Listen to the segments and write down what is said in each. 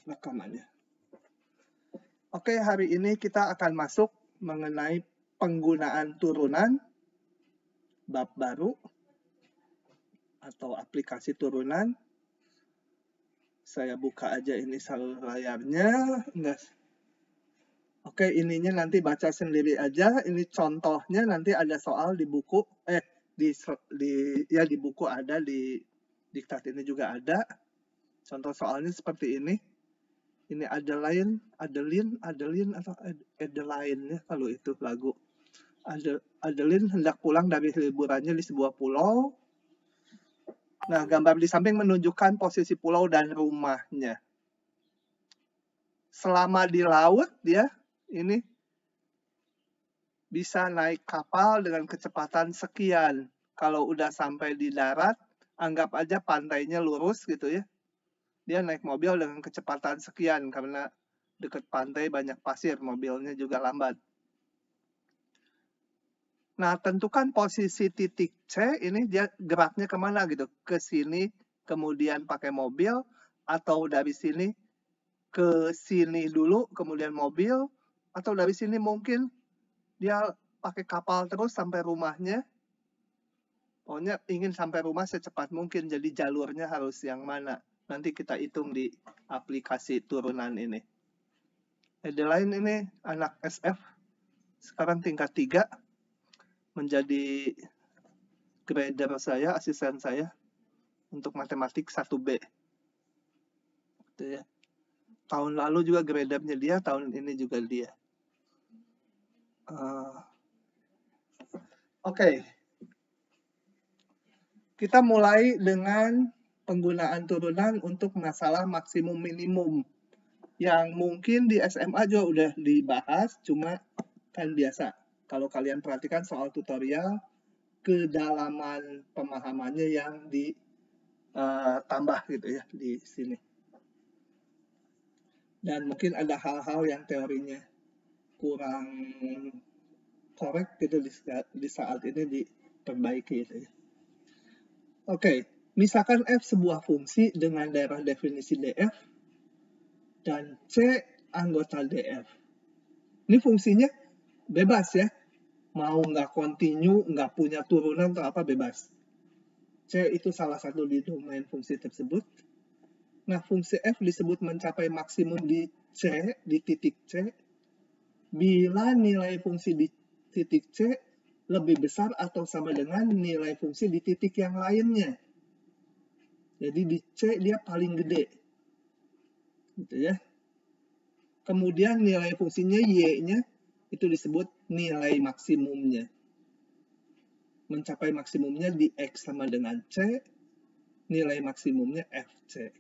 rekamannya. Oke, hari ini kita akan masuk mengenai penggunaan turunan, bab baru, atau aplikasi turunan. Saya buka aja ini layarnya. Oke, ininya nanti baca sendiri aja. Ini contohnya nanti ada soal di buku, di buku ada, di diktat ini juga ada. Contoh soalnya seperti ini. Ini Adeline atau Adeline ya kalau itu lagu. Adeline hendak pulang dari liburannya di sebuah pulau. Nah, gambar di samping menunjukkan posisi pulau dan rumahnya. Selama di laut dia ini bisa naik kapal dengan kecepatan sekian. Kalau udah sampai di darat, anggap aja pantainya lurus gitu ya. Dia naik mobil dengan kecepatan sekian karena dekat pantai banyak pasir, mobilnya juga lambat. Nah, tentukan posisi titik C, ini dia geraknya kemana gitu. Ke sini, kemudian pakai mobil, atau dari sini ke sini dulu, kemudian mobil, atau dari sini mungkin dia pakai kapal terus sampai rumahnya. Pokoknya ingin sampai rumah secepat mungkin, jadi jalurnya harus yang mana. Nanti kita hitung di aplikasi turunan ini. Adeline ini anak SF, sekarang tingkat 3, menjadi grader saya, asisten saya, untuk matematik 1B. Gitu ya. Tahun lalu juga gradernya dia, tahun ini juga dia. Oke. Kita mulai dengan penggunaan turunan untuk masalah maksimum minimum. Yang mungkin di SMA juga udah dibahas, cuma kan biasa. Kalau kalian perhatikan soal tutorial, kedalaman pemahamannya yang ditambah gitu ya di sini. Dan mungkin ada hal-hal yang teorinya kurang korek gitu di saat ini diperbaiki gitu ya. Oke, misalkan F sebuah fungsi dengan daerah definisi DF dan C anggota DF. Ini fungsinya bebas ya, mau nggak kontinu, nggak punya turunan atau apa bebas. C itu salah satu di domain fungsi tersebut. Nah, fungsi F disebut mencapai maksimum di C, di titik C, bila nilai fungsi di titik C lebih besar atau sama dengan nilai fungsi di titik yang lainnya. Jadi di C dia paling gede. Gitu ya. Kemudian nilai fungsinya Y-nya itu disebut nilai maksimumnya. Mencapai maksimumnya di X sama dengan C, nilai maksimumnya FC.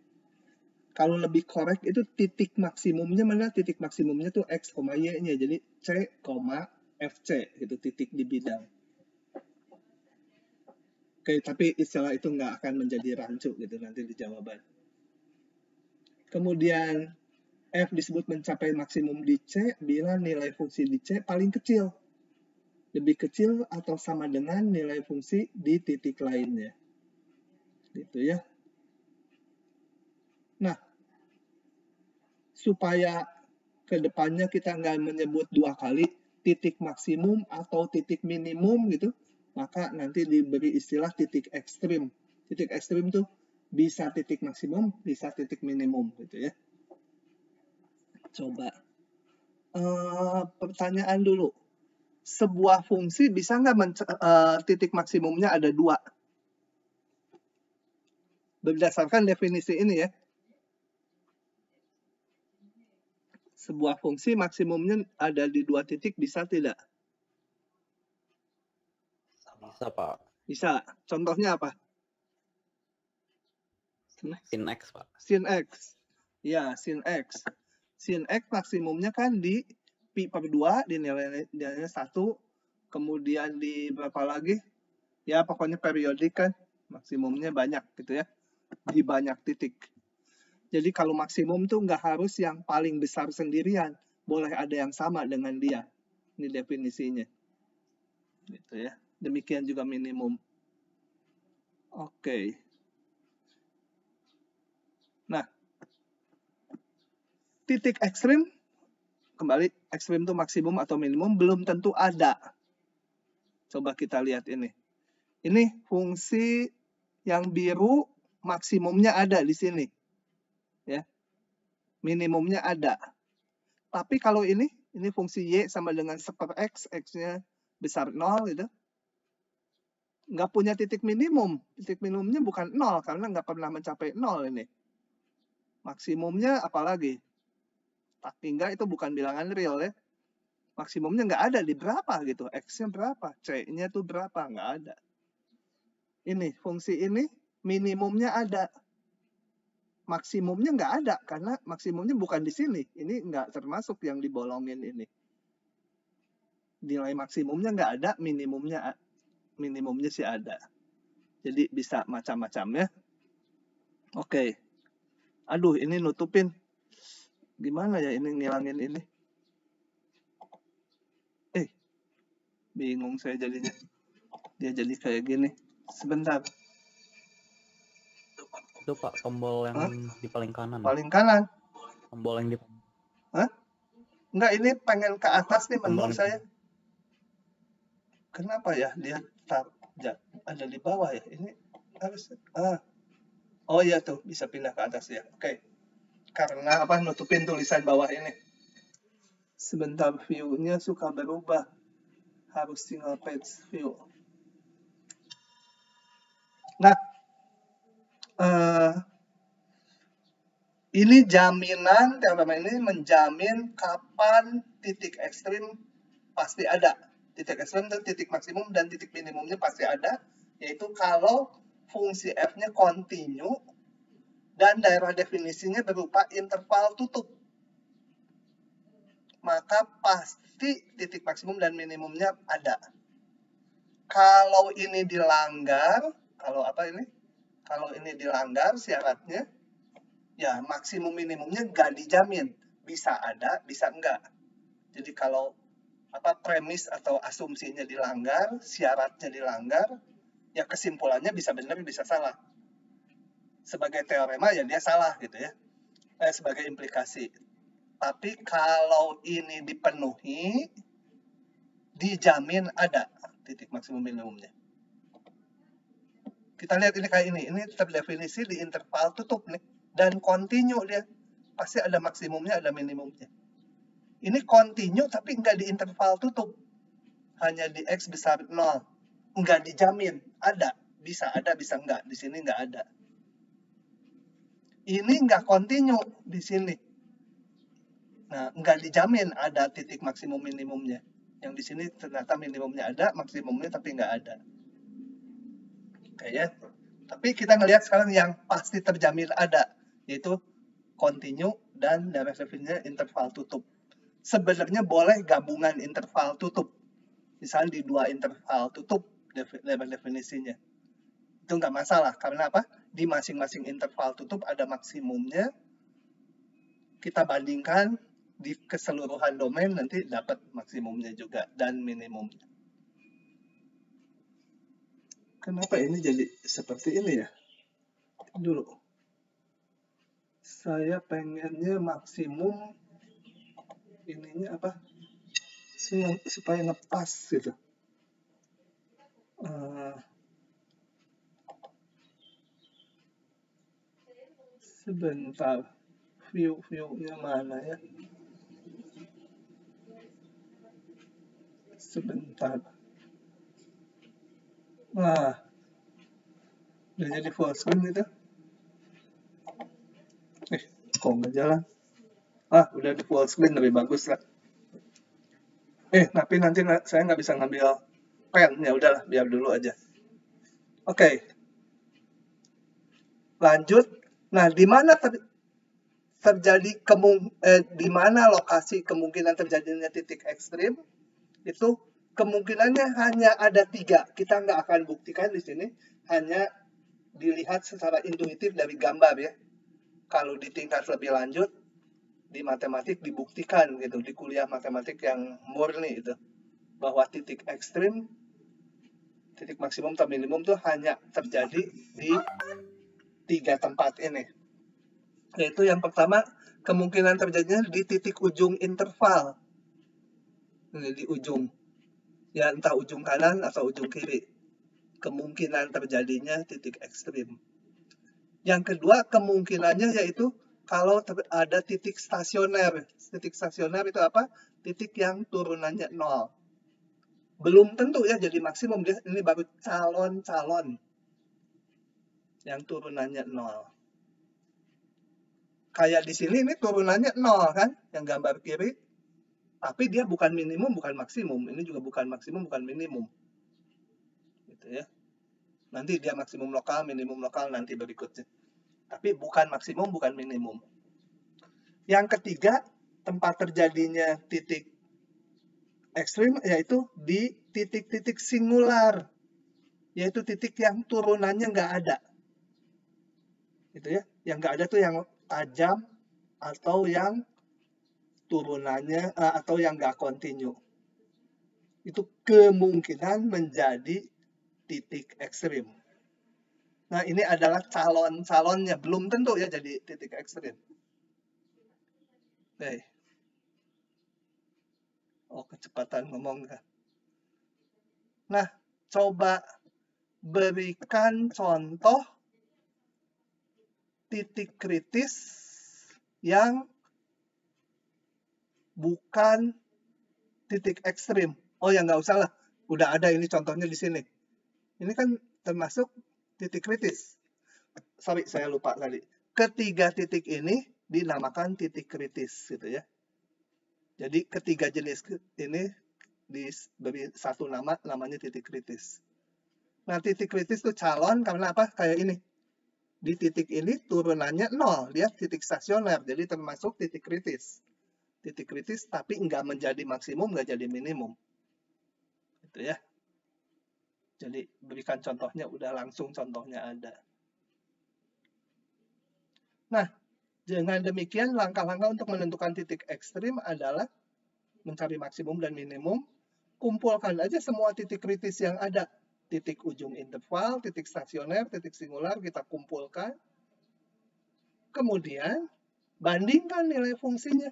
Kalau lebih korek itu titik maksimumnya mana? Titik maksimumnya tuh X, Y-nya. Jadi C, FC itu titik di bidang. Oke, tapi istilah itu nggak akan menjadi rancu gitu nanti di jawaban. Kemudian F disebut mencapai maksimum di C bila nilai fungsi di C paling kecil. Lebih kecil atau sama dengan nilai fungsi di titik lainnya. Gitu ya. Nah, supaya ke depannya kita nggak menyebut 2 kali titik maksimum atau titik minimum gitu, maka nanti diberi istilah titik ekstrim. Titik ekstrim tuh bisa titik maksimum, bisa titik minimum gitu ya. Coba pertanyaan dulu. Sebuah fungsi bisa nggak titik maksimumnya ada 2? Berdasarkan definisi ini ya. Sebuah fungsi maksimumnya ada di 2 titik, bisa tidak? Bisa, Pak. Bisa. Contohnya apa? Sin X, Pak. Sin X. Ya, sin X. Sin X maksimumnya kan di pi per 2, di nilainya 1. Kemudian di berapa lagi? Ya, pokoknya periodik kan. Maksimumnya banyak gitu ya. Di banyak titik. Jadi kalau maksimum tuh nggak harus yang paling besar sendirian. Boleh ada yang sama dengan dia. Ini definisinya. Gitu ya. Demikian juga minimum. Oke. Nah, titik ekstrim, kembali ekstrim itu maksimum atau minimum, belum tentu ada. Coba kita lihat ini. Ini fungsi yang biru maksimumnya ada di sini. Ya. Minimumnya ada. Tapi kalau ini fungsi Y sama dengan 1/X, X-nya besar 0 gitu. Nggak punya titik minimum. Titik minimumnya bukan 0 karena nggak pernah mencapai 0 ini. Maksimumnya apalagi? Hingga itu bukan bilangan real ya. Maksimumnya nggak ada di berapa gitu. X-nya berapa? C-nya tuh berapa? Nggak ada. Ini, fungsi ini minimumnya ada. Maksimumnya nggak ada karena maksimumnya bukan di sini. Ini nggak termasuk yang dibolongin ini. Nilai maksimumnya nggak ada, minimumnya sih ada. Jadi bisa macam-macam ya. Oke. Aduh, ini nutupin. Gimana ya ini ngilangin ini? Bingung saya jadinya. Dia jadi kayak gini. Sebentar. Itu Pak, tombol yang di paling kanan. Paling kanan? Tombol yang di... Hah? Enggak, ini pengen ke atas nih menu saya. Kenapa ya dia ada di bawah ya? Ini harus oh iya tuh bisa pindah ke atas ya. Oke. Karena apa? Nutupin tulisan bawah ini. Sebentar, view-nya suka berubah. Harus single page view. Nah, ini jaminan, teorema ini menjamin kapan titik ekstrim pasti ada. Titik ekstrim dan titik maksimum dan titik minimumnya pasti ada, yaitu kalau fungsi f-nya kontinu dan daerah definisinya berupa interval tutup. Maka pasti titik maksimum dan minimumnya ada. Kalau ini dilanggar, kalau ini dilanggar syaratnya, ya maksimum minimumnya nggak dijamin. Bisa ada, bisa enggak. Jadi kalau premis atau asumsinya dilanggar, syaratnya dilanggar, ya kesimpulannya bisa benar, bisa salah. Sebagai teorema ya dia salah gitu ya. Sebagai implikasi. Tapi kalau ini dipenuhi, dijamin ada titik maksimum minimumnya. Kita lihat ini kayak ini. Ini terdefinisi di interval tutup nih. Dan kontinu dia. Pasti ada maksimumnya, ada minimumnya. Ini kontinu tapi nggak di interval tutup. Hanya di X besar 0. Nggak dijamin. Ada. Bisa ada, bisa nggak. Di sini nggak ada. Ini nggak kontinu di sini. Nah, nggak dijamin ada titik maksimum minimumnya. Yang di sini ternyata minimumnya ada, maksimumnya tapi nggak ada. Oke ya. Tapi kita ngelihat sekarang yang pasti terjamin ada, yaitu kontinu dan daerah definisinya interval tutup. Sebenarnya boleh gabungan interval tutup. Misalnya di 2 interval tutup daerah definisinya. Itu nggak masalah. Karena apa? Di masing-masing interval tutup ada maksimumnya. Kita bandingkan di keseluruhan domain nanti dapat maksimumnya juga dan minimumnya. Kenapa ini jadi seperti ini ya? Dulu. Saya pengennya maksimum ininya apa? Supaya ngepas gitu. Sebentar. View-nya mana ya? Sebentar. Nah, udah jadi full screen gitu. Kok nggak jalan? Udah di full screen lebih bagus lah. Tapi nanti saya nggak bisa ngambil pen. Ya udahlah, biar dulu aja. Oke. Lanjut. Nah, di mana terjadi di mana lokasi kemungkinan terjadinya titik ekstrim? Itu kemungkinannya hanya ada 3. Kita nggak akan buktikan di sini, hanya dilihat secara intuitif dari gambar ya. Kalau di tingkat lebih lanjut di matematik dibuktikan gitu, di kuliah matematik yang murni itu, bahwa titik ekstrim, titik maksimum atau minimum itu hanya terjadi di 3 tempat ini. Yaitu yang pertama, kemungkinan terjadinya di titik ujung interval. Ini di ujung. Ya, entah ujung kanan atau ujung kiri. Kemungkinan terjadinya titik ekstrim. Yang kedua, kemungkinannya yaitu kalau ada titik stasioner. Titik stasioner itu apa? Titik yang turunannya 0. Belum tentu ya jadi maksimum, dia ini baru calon-calon yang turunannya 0. Kayak di sini ini turunannya 0 kan, yang gambar kiri. Tapi dia bukan minimum, bukan maksimum. Ini juga bukan maksimum, bukan minimum. Gitu ya. Nanti dia maksimum lokal, minimum lokal nanti berikutnya. Tapi bukan maksimum, bukan minimum. Yang ketiga, tempat terjadinya titik ekstrim yaitu di titik-titik singular. Yaitu titik yang turunannya nggak ada. Gitu ya. Yang nggak ada tuh yang tajam atau yang turunannya atau yang nggak kontinu. Itu kemungkinan menjadi titik ekstrim. Nah, ini adalah calon-calonnya. Belum tentu ya jadi titik ekstrim. Oke. Oh, kecepatan ngomong kan. Nah, coba berikan contoh titik kritis yang bukan titik ekstrim. Oh ya, nggak usah lah. Udah ada ini contohnya di sini. Ini kan termasuk titik kritis. Sorry, saya lupa tadi. Ketiga titik ini dinamakan titik kritis, gitu ya. Jadi ketiga jenis ini diberi satu nama, namanya titik kritis. Nah, titik kritis itu calon karena apa? Kayak ini. Di titik ini turunannya 0, dia titik stasioner, jadi termasuk titik kritis. Titik kritis tapi nggak menjadi maksimum, nggak jadi minimum. Gitu ya. Jadi berikan contohnya, udah langsung contohnya ada. Nah, dengan demikian langkah-langkah untuk menentukan titik ekstrim adalah mencari maksimum dan minimum. Kumpulkan aja semua titik kritis yang ada. Titik ujung interval, titik stasioner, titik singular, kita kumpulkan. Kemudian, bandingkan nilai fungsinya.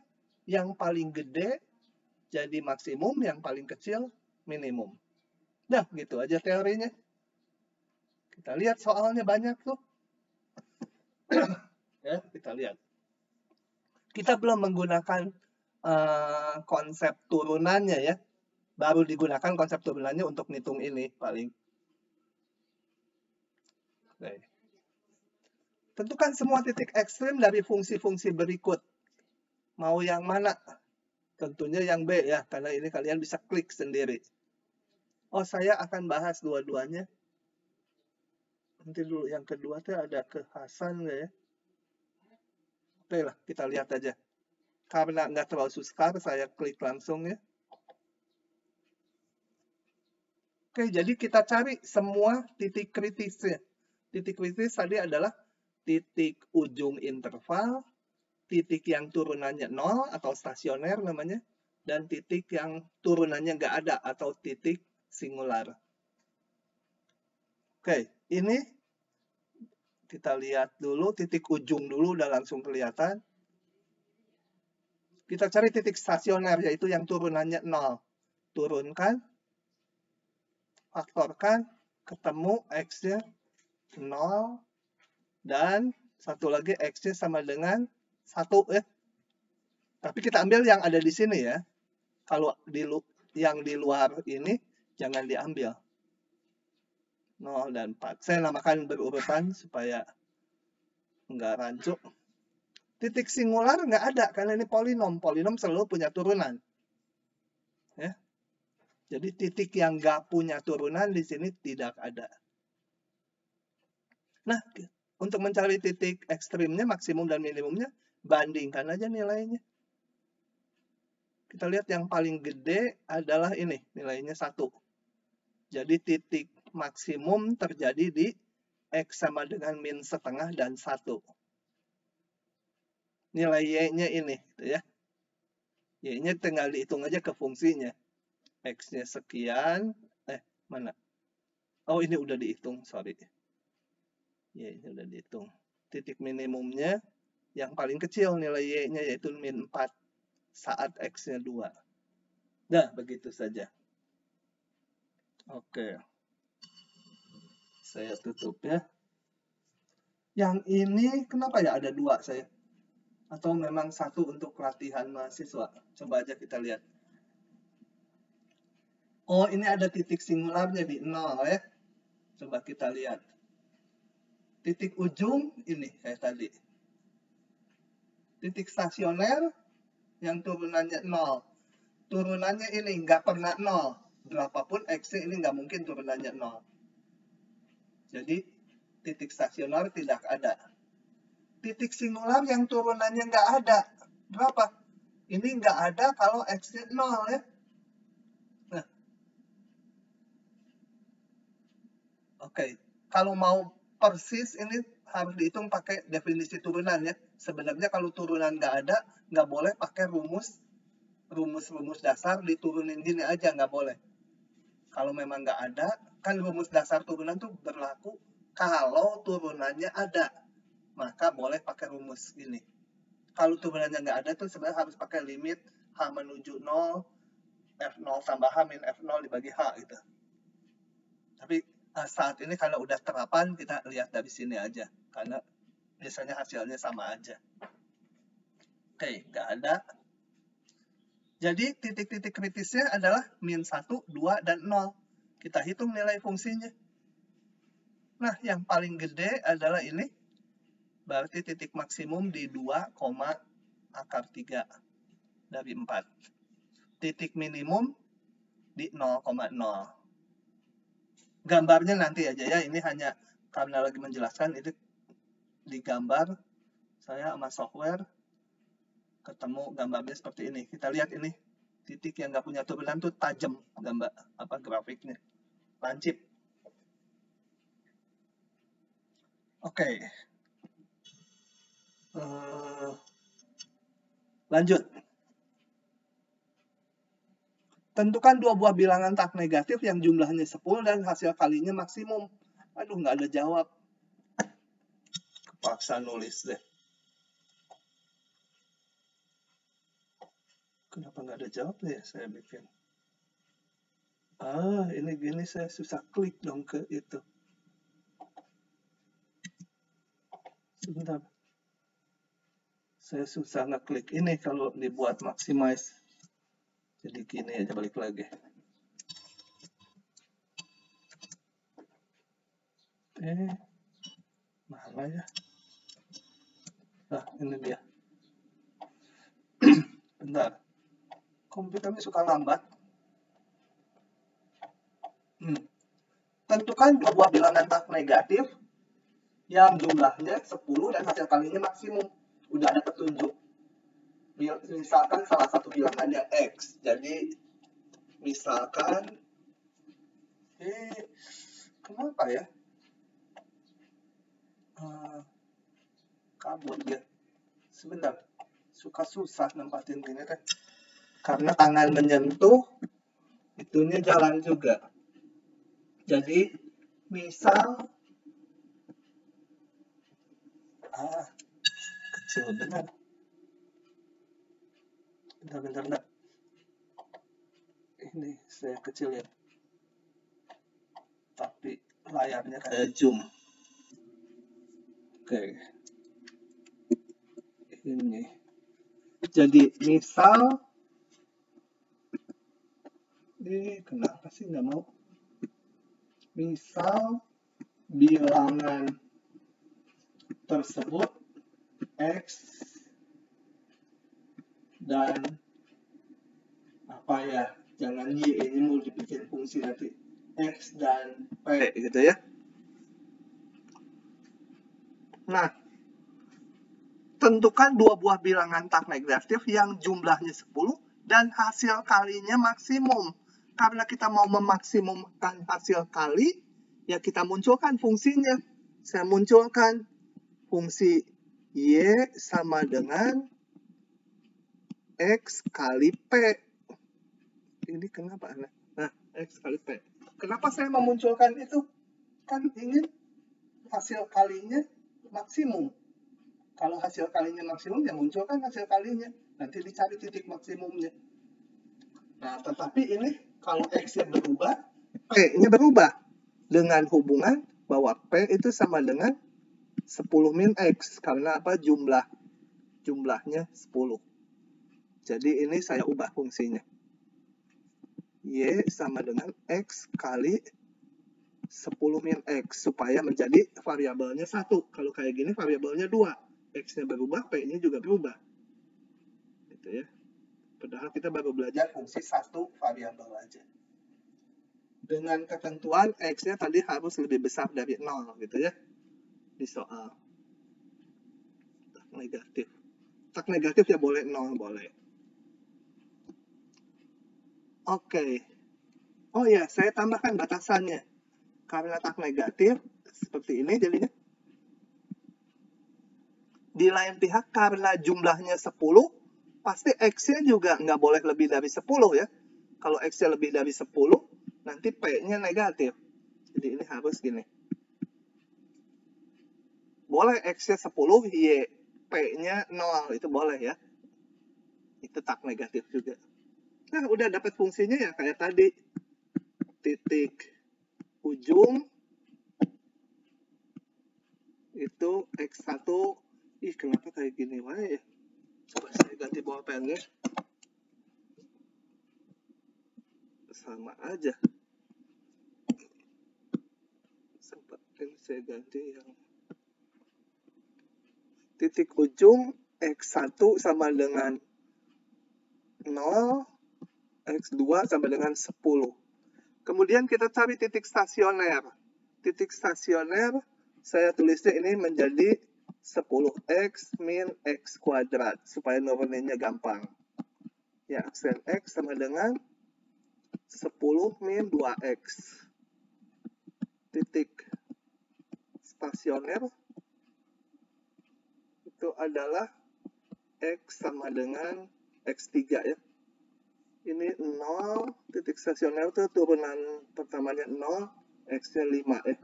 Yang paling gede jadi maksimum, yang paling kecil minimum. Nah, gitu aja teorinya. Kita lihat soalnya banyak tuh. Ya, kita lihat. Kita belum menggunakan konsep turunannya ya. Baru digunakan konsep turunannya untuk ngitung ini paling. Oke. Tentukan semua titik ekstrim dari fungsi-fungsi berikut. Mau yang mana? Tentunya yang B ya, karena ini kalian bisa klik sendiri. Oh, saya akan bahas dua-duanya. Nanti dulu yang kedua tuh ada kekhasan nggak ya? Oke lah, kita lihat aja. Karena nggak terlalu susah, saya klik langsung ya. Oke, jadi kita cari semua titik kritisnya. Titik kritis tadi adalah titik ujung interval, titik yang turunannya 0 atau stasioner namanya, dan titik yang turunannya nggak ada atau titik singular. Oke, ini kita lihat dulu titik ujung dulu, udah langsung kelihatan. Kita cari titik stasioner, yaitu yang turunannya 0. Turunkan, faktorkan, ketemu X-nya 0, dan satu lagi X-nya sama dengan 1 ya. Tapi kita ambil yang ada di sini ya. Kalau yang di luar ini, jangan diambil. 0 dan 4. Saya namakan berurutan supaya nggak rancu. Titik singular nggak ada, karena ini polinom. Polinom selalu punya turunan. Ya. Jadi titik yang nggak punya turunan di sini tidak ada. Nah, untuk mencari titik ekstrimnya, maksimum dan minimumnya, bandingkan aja nilainya. Kita lihat yang paling gede adalah ini, nilainya 1. Jadi titik maksimum terjadi di X sama dengan min setengah dan 1. Nilai Y-nya ini, gitu ya. Y-nya tinggal dihitung aja ke fungsinya. X-nya sekian, mana? Oh, ini udah dihitung, sorry. Y-nya udah dihitung. Titik minimumnya Yang paling kecil nilai Y-nya yaitu min 4 saat X-nya 2. Nah, begitu saja. Oke. Saya tutup ya. Yang ini kenapa ya ada 2 saya? Atau memang 1 untuk latihan mahasiswa? Coba aja kita lihat. Oh, ini ada titik singularnya di 0 ya. Coba kita lihat. Titik ujung ini kayak tadi. Titik stasioner yang turunannya 0. Turunannya ini nggak pernah 0. Berapapun X ini nggak mungkin turunannya 0. Jadi titik stasioner tidak ada. Titik singular yang turunannya nggak ada. Berapa? Ini nggak ada kalau X-nya 0 ya. Nah. Oke. Kalau mau persis ini harus dihitung pakai definisi turunan ya. Sebenarnya kalau turunan nggak ada, nggak boleh pakai rumus dasar diturunin gini aja, nggak boleh. Kalau memang nggak ada, kan rumus dasar turunan tuh berlaku kalau turunannya ada, maka boleh pakai rumus ini. Kalau turunannya nggak ada tuh sebenarnya harus pakai limit H menuju 0, F0 tambah H min F0 dibagi H gitu. Tapi saat ini kalau udah terapan, kita lihat dari sini aja, karena biasanya hasilnya sama aja. Oke, nggak ada. Jadi titik-titik kritisnya adalah min 1, 2, dan 0. Kita hitung nilai fungsinya. Nah, yang paling gede adalah ini. Berarti titik maksimum di 2, akar 3 dari 4. Titik minimum di 0,0. Gambarnya nanti aja ya. Ini hanya karena lagi menjelaskan, itu digambar. Saya sama software ketemu gambarnya seperti ini. Kita lihat ini. Titik yang nggak punya turunan tuh tajam gambar grafiknya. Lancip. Oke. Lanjut. Tentukan 2 buah bilangan tak negatif yang jumlahnya 10 dan hasil kalinya maksimum. Aduh, nggak ada jawab. Kepaksa nulis deh. Kenapa nggak ada jawab ya saya bikin? Ini gini saya susah klik dong ke itu. Sebentar. Saya susah ngeklik ini kalau dibuat maximize. Jadi gini aja, balik lagi. Mana ya? Nah, ini dia. Bentar. Komputernya suka lambat. Tentukan 2 buah bilangan tak negatif yang jumlahnya 10 dan hasil kalinya maksimum. Udah ada petunjuk. Misalkan salah satu bilangannya X. Jadi, misalkan, kenapa ya? Kabur dia. Sebentar. Suka susah nempatin gini kan. Karena tangan menyentuh, itunya jalan juga. Jadi, misal, kecil benar. Bentar. Ini saya kecil ya. Tapi layarnya kayak zoom. Oke. Ini. Jadi misal, ini kenapa sih nggak mau? Misal bilangan tersebut X dan apa ya? Jangan Y, ini mau dibikin fungsi nanti. X dan P gitu ya. Nah, tentukan 2 buah bilangan tak negatif yang jumlahnya 10 dan hasil kalinya maksimum. Karena kita mau memaksimumkan hasil kali, ya kita munculkan fungsinya. Saya munculkan fungsi Y sama dengan X kali P. Ini kenapa? Nah, X kali P. Kenapa saya memunculkan itu? Kan ingin hasil kalinya maksimum. Kalau hasil kalinya maksimum, ya munculkan hasil kalinya. Nanti dicari titik maksimumnya. Nah, tetapi ini kalau X-nya berubah, P-nya berubah. Dengan hubungan bahwa P itu sama dengan 10 min X. Karena apa? Jumlahnya 10. Jadi ini saya ubah fungsinya. Y sama dengan X kali 10 min X. Supaya menjadi variabelnya 1. Kalau kayak gini variabelnya 2. X-nya berubah, P-nya juga berubah. Gitu ya. Padahal kita baru belajar fungsi satu variabel aja. Dengan ketentuan X-nya tadi harus lebih besar dari 0 gitu ya. Di soal. Tak negatif. Tak negatif ya boleh 0, boleh. Oke. Oh ya, saya tambahkan batasannya. Karena tak negatif, seperti ini jadinya. Di lain pihak, karena jumlahnya 10, pasti X-nya juga nggak boleh lebih dari 10 ya. Kalau X-nya lebih dari 10, nanti P-nya negatif. Jadi ini harus gini. Boleh X-nya 10, Y, P-nya 0. Itu boleh ya. Itu tak negatif juga. Nah, udah dapat fungsinya ya kayak tadi. Titik ujung itu X1. Ih, kenapa kayak gini wae ya? Coba saya ganti bolpennya. Sama aja. Seperti saya ganti yang titik ujung X1 sama dengan 0, X2 sama dengan 10. Kemudian kita cari titik stasioner. Titik stasioner, saya tulisnya ini menjadi 10x min x kuadrat. Supaya nuruninnya gampang. Ya, aksen x sama dengan 10 min 2x. Titik stasioner itu adalah x sama dengan x3 ya. Ini 0, titik stasioner itu turunan pertamanya 0, x-nya 5 ya.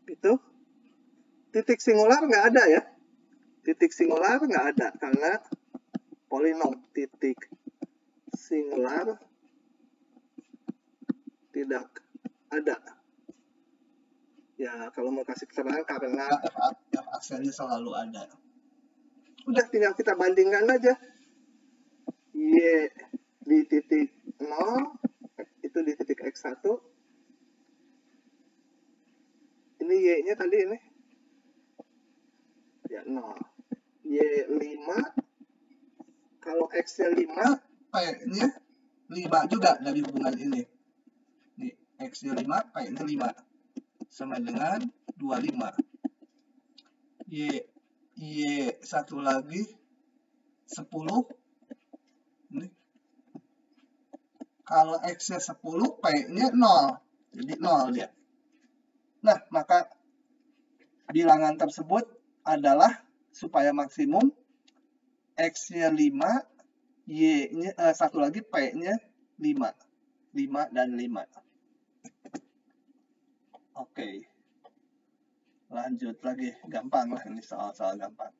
Itu. Titik singular nggak ada ya. Titik singular nggak ada karena polinom. Titik singular tidak ada. Ya, kalau mau kasih keterangan karena F aksennya selalu ada. Udah, tinggal kita bandingkan aja. Y di titik 0, itu di titik X1. Ini Y-nya tadi ini. Ya, 0. Y5. Kalau X-nya 5, P-nya 5 juga dari hubungan ini. Nih, X-nya 5, P-nya 5. Sama dengan 25. Y satu lagi 10. Ini. Kalau X-nya 10, P-nya 0. Jadi 0 dia. Nah, maka bilangan tersebut adalah supaya maksimum X-nya 5, Y-nya satu lagi P-nya 5. 5 dan 5. Oke. Lanjut lagi. Gampang lah ini soal-soal gampang.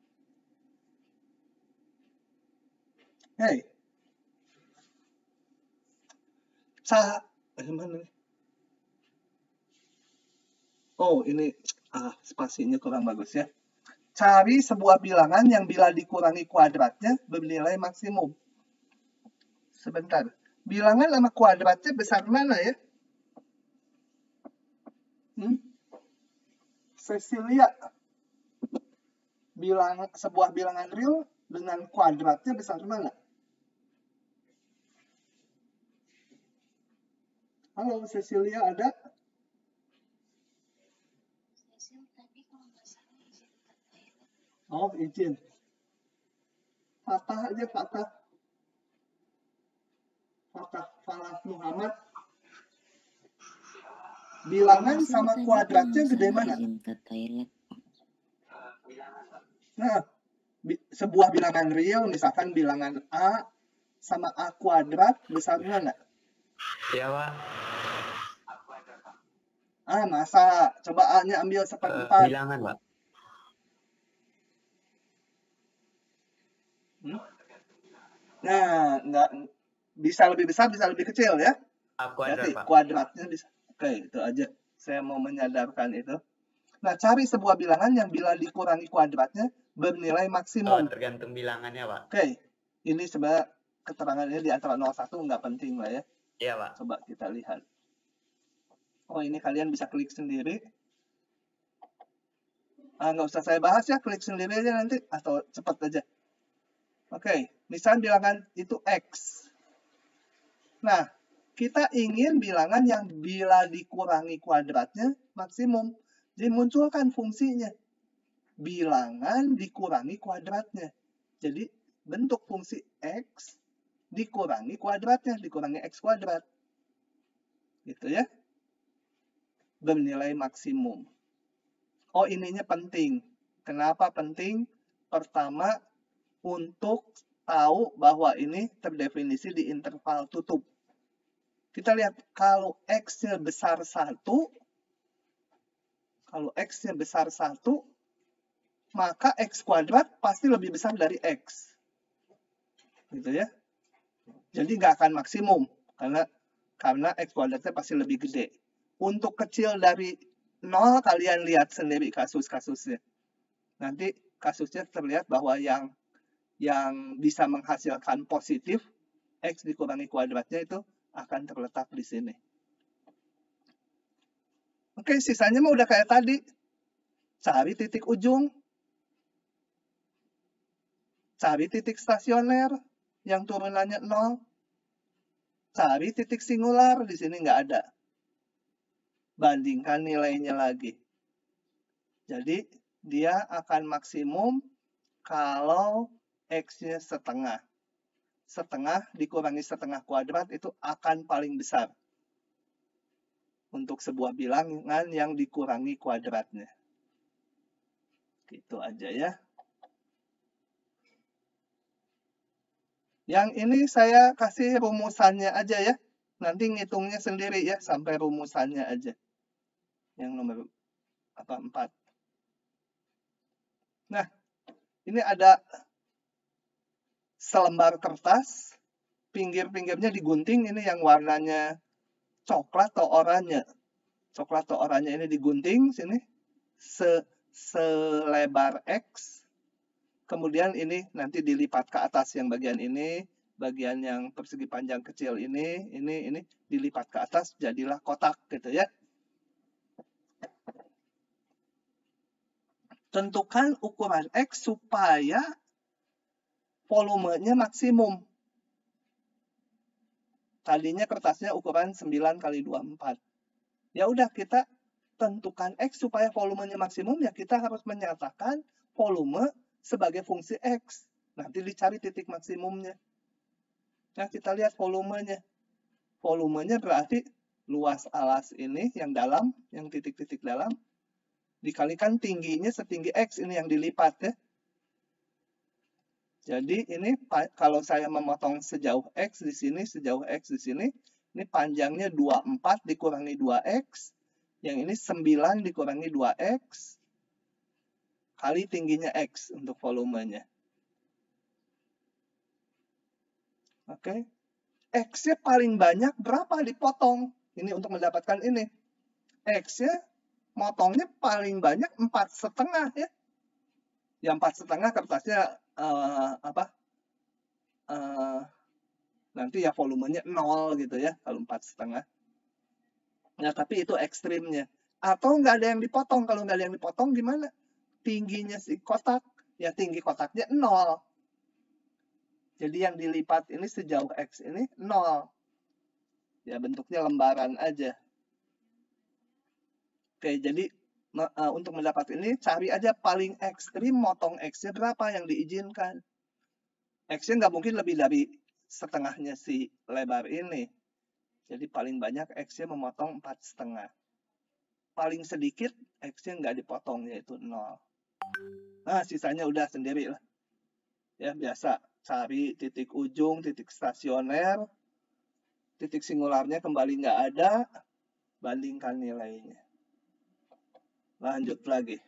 Hey. Gimana nih? Oh, ini spasinya kurang bagus ya. Cari sebuah bilangan yang bila dikurangi kuadratnya bernilai maksimum. Sebentar. Bilangan sama kuadratnya besar mana ya? Cecilia. Sebuah bilangan real dengan kuadratnya besar mana? Halo, Cecilia ada? Oh, izin. Fatah aja, Fatah. Falah Muhammad. Bilangan sama kuadratnya gede mana? Nah, sebuah bilangan real, misalkan bilangan A sama A kuadrat besar mana? Iya, Pak. Masa? Coba A-nya ambil seperempat. Bilangan, Pak. Nah, nggak bisa lebih besar, bisa lebih kecil ya. Kuadrat, Berarti Pak. kuadratnya bisa. Oke, itu aja. Saya mau menyadarkan itu. Nah, cari sebuah bilangan yang bila dikurangi kuadratnya bernilai maksimum. Tergantung bilangannya, Pak. Oke, ini sebenarnya keterangannya di antara 01 nggak penting lah ya. Iya, Pak. Coba kita lihat. Oh, ini kalian bisa klik sendiri. Nggak usah saya bahas ya, klik sendiri aja nanti, atau cepat aja. Oke, misal bilangan itu X. Nah, kita ingin bilangan yang bila dikurangi kuadratnya maksimum. Dimunculkan fungsinya. Bilangan dikurangi kuadratnya. Jadi, bentuk fungsi X dikurangi kuadratnya, dikurangi X kuadrat. Gitu ya. Bernilai maksimum. Oh, ininya penting. Kenapa penting? Pertama, untuk tahu bahwa ini terdefinisi di interval tutup. Kita lihat, kalau X-nya besar 1, maka X kuadrat pasti lebih besar dari X. Gitu ya. Jadi nggak akan maksimum, karena X kuadratnya pasti lebih gede. Untuk kecil dari 0, kalian lihat sendiri kasus-kasusnya. Nanti kasusnya terlihat bahwa yang bisa menghasilkan positif, X dikurangi kuadratnya itu akan terletak di sini. Oke, sisanya mah udah kayak tadi. Cari titik ujung. Cari titik stasioner yang turunannya 0. Cari titik singular, di sini nggak ada. Bandingkan nilainya lagi. Jadi, dia akan maksimum kalau X-nya setengah. Setengah dikurangi setengah kuadrat itu akan paling besar. Untuk sebuah bilangan yang dikurangi kuadratnya. Gitu aja ya. Yang ini saya kasih rumusannya aja ya. Nanti ngitungnya sendiri ya, sampai rumusannya aja. Yang nomor 4. Nah, ini ada selembar kertas. Pinggir-pinggirnya digunting, ini yang warnanya coklat atau oranye. Coklat atau oranye ini digunting sini. Selebar X. Kemudian ini nanti dilipat ke atas yang bagian ini. Bagian yang persegi panjang kecil ini dilipat ke atas, jadilah kotak gitu ya. Tentukan ukuran X supaya volumenya maksimum. Tadinya kertasnya ukuran 9 kali 24. Ya udah, kita tentukan X supaya volumenya maksimum, ya kita harus menyatakan volume sebagai fungsi X. Nanti dicari titik maksimumnya. Nah, kita lihat volumenya. Volumenya berarti luas alas ini yang dalam, yang titik-titik dalam, dikalikan tingginya setinggi X, ini yang dilipat ya. Jadi ini kalau saya memotong sejauh X di sini, sejauh X di sini, ini panjangnya 24 dikurangi 2X, yang ini 9 dikurangi 2X, kali tingginya X untuk volumenya. Oke. X-nya paling banyak berapa dipotong? Ini untuk mendapatkan ini. X-nya motongnya paling banyak 4,5 ya. Yang 4,5 kertasnya nanti ya volumenya 0 gitu ya kalau 4,5. Nah, tapi itu ekstrimnya. Atau nggak ada yang dipotong. Kalau nggak ada yang dipotong gimana? Tingginya si kotak, ya tinggi kotaknya 0. Jadi yang dilipat ini sejauh X ini 0. Ya bentuknya lembaran aja. Oke, jadi untuk mendapat ini cari aja paling ekstrim motong X-nya berapa yang diizinkan. X-nya nggak mungkin lebih dari setengahnya si lebar ini. Jadi paling banyak X-nya memotong 4,5. Paling sedikit X-nya nggak dipotong, yaitu 0. Nah, sisanya udah sendiri lah. Ya, biasa cari titik ujung, titik stasioner, titik singularnya kembali nggak ada, bandingkan nilainya. Lanjut lagi.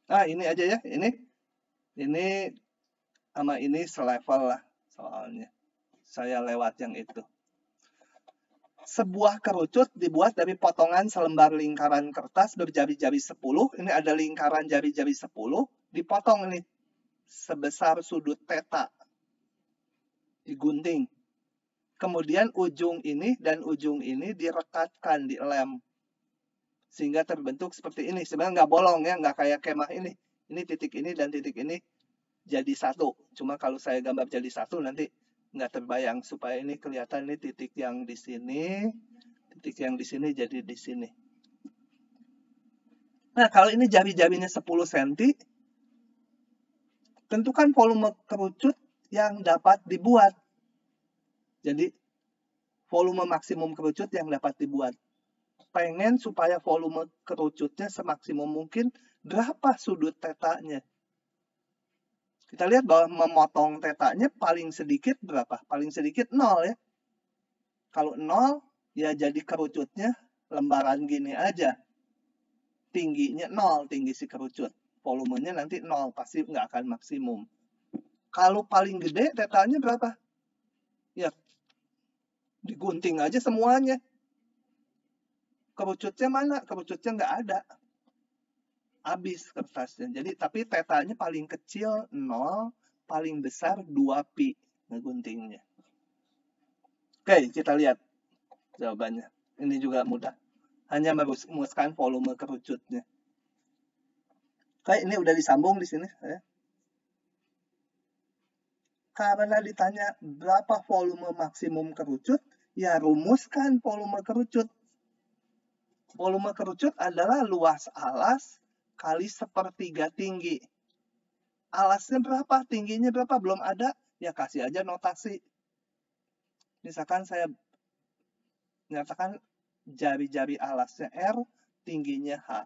Nah, ini aja ya. Ini sama ini selevel lah soalnya. Saya lewat yang itu. Sebuah kerucut dibuat dari potongan selembar lingkaran kertas berjari-jari 10. Ini ada lingkaran jari-jari 10. Dipotong ini sebesar sudut theta. Digunting. Kemudian ujung ini dan ujung ini direkatkan, dilem. Sehingga terbentuk seperti ini. Sebenarnya nggak bolong ya, nggak kayak kemah ini. Ini titik ini dan titik ini jadi satu. Cuma kalau saya gambar jadi satu nanti nggak terbayang. Supaya ini kelihatan ini titik yang di sini, titik yang di sini jadi di sini. Nah, kalau ini jari-jarinya 10 cm, tentukan volume kerucut yang dapat dibuat. Jadi, volume maksimum kerucut yang dapat dibuat. Pengen supaya volume kerucutnya semaksimum mungkin, berapa sudut tetanya? Kita lihat bahwa memotong tetanya paling sedikit berapa? Paling sedikit 0 ya. Kalau 0, ya jadi kerucutnya lembaran gini aja. Tingginya 0, tinggi si kerucut. Volumenya nanti 0, pasti nggak akan maksimum. Kalau paling gede, tetanya berapa? Ya, digunting aja semuanya. Kerucutnya mana? Kerucutnya nggak ada. Habis kertasnya. Jadi, tapi tetanya paling kecil 0, paling besar 2pi ngeguntingnya. Oke, kita lihat jawabannya. Ini juga mudah. Hanya merumuskan volume kerucutnya. Oke, ini udah disambung di sini. Ya. Karena ditanya berapa volume maksimum kerucut, ya rumuskan volume kerucut. Volume kerucut adalah luas alas kali sepertiga tinggi. Alasnya berapa? Tingginya berapa? Belum ada? Ya kasih aja notasi. Misalkan saya nyatakan jari-jari alasnya R, tingginya H.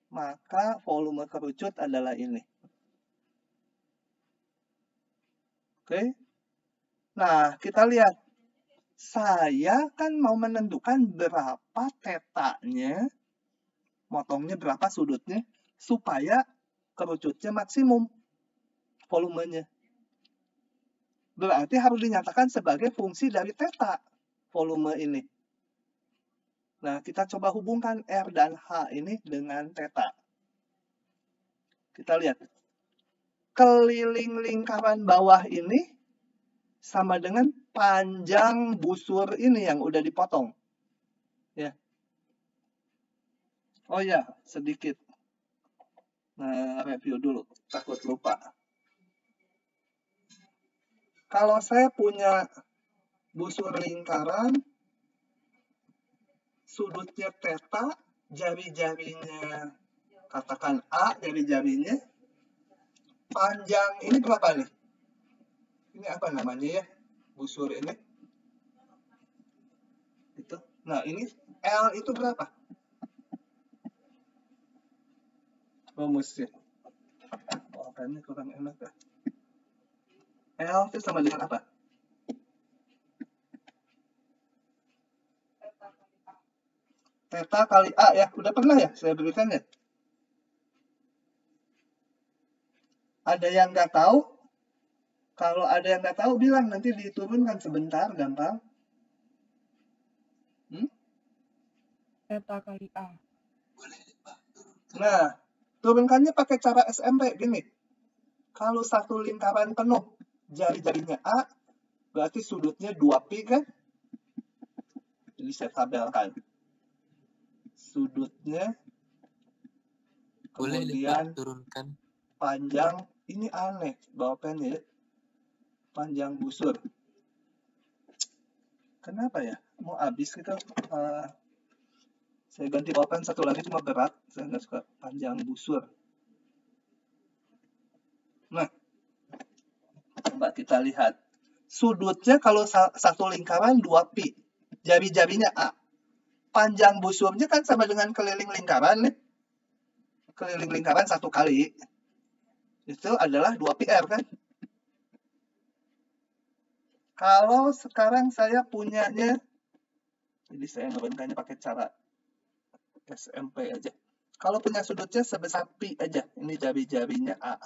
Maka volume kerucut adalah ini. Oke. Nah, kita lihat. Saya kan mau menentukan berapa tetanya, motongnya berapa sudutnya, supaya kerucutnya maksimum volumenya. Berarti harus dinyatakan sebagai fungsi dari theta volume ini. Nah, kita coba hubungkan R dan H ini dengan theta. Kita lihat. Keliling lingkaran bawah ini sama dengan panjang busur ini yang udah dipotong. Ya. Oh ya, sedikit. Nah, review dulu. Takut lupa. Kalau saya punya busur lingkaran, sudutnya theta, jari-jarinya, katakan A, jari-jarinya, panjang ini berapa nih? Ini apa namanya ya? Busur ini. Itu. Nah, ini L itu berapa? Rumusnya. Oh, pennya kurang enak ya. L itu sama dengan apa? Theta kali A ya. Udah pernah ya saya berikan ya? Ada yang nggak tahu? Kalau ada yang nggak tahu, bilang nanti diturunkan sebentar, gampang. Theta kali A. Nah, turunkannya pakai cara SMP gini. Kalau satu lingkaran penuh, jari-jarinya A, berarti sudutnya 2pi kan? Jadi saya tabelkan. Sudutnya, Boleh kemudian turunkan. Panjang, ini aneh, bawa pen ya. Panjang busur. Kenapa ya? Mau habis gitu. Saya ganti pulpen satu lagi cuma berat. Saya nggak suka panjang busur. Nah, coba kita lihat. Sudutnya kalau satu lingkaran 2pi. Jari-jarinya A. Panjang busurnya kan sama dengan keliling lingkaran nih. Keliling lingkaran satu kali. Itu adalah 2pi R kan. Kalau sekarang saya punyanya, jadi saya ngebentuknya pakai cara SMP aja. Kalau punya sudutnya sebesar pi aja, ini jari-jarinya A.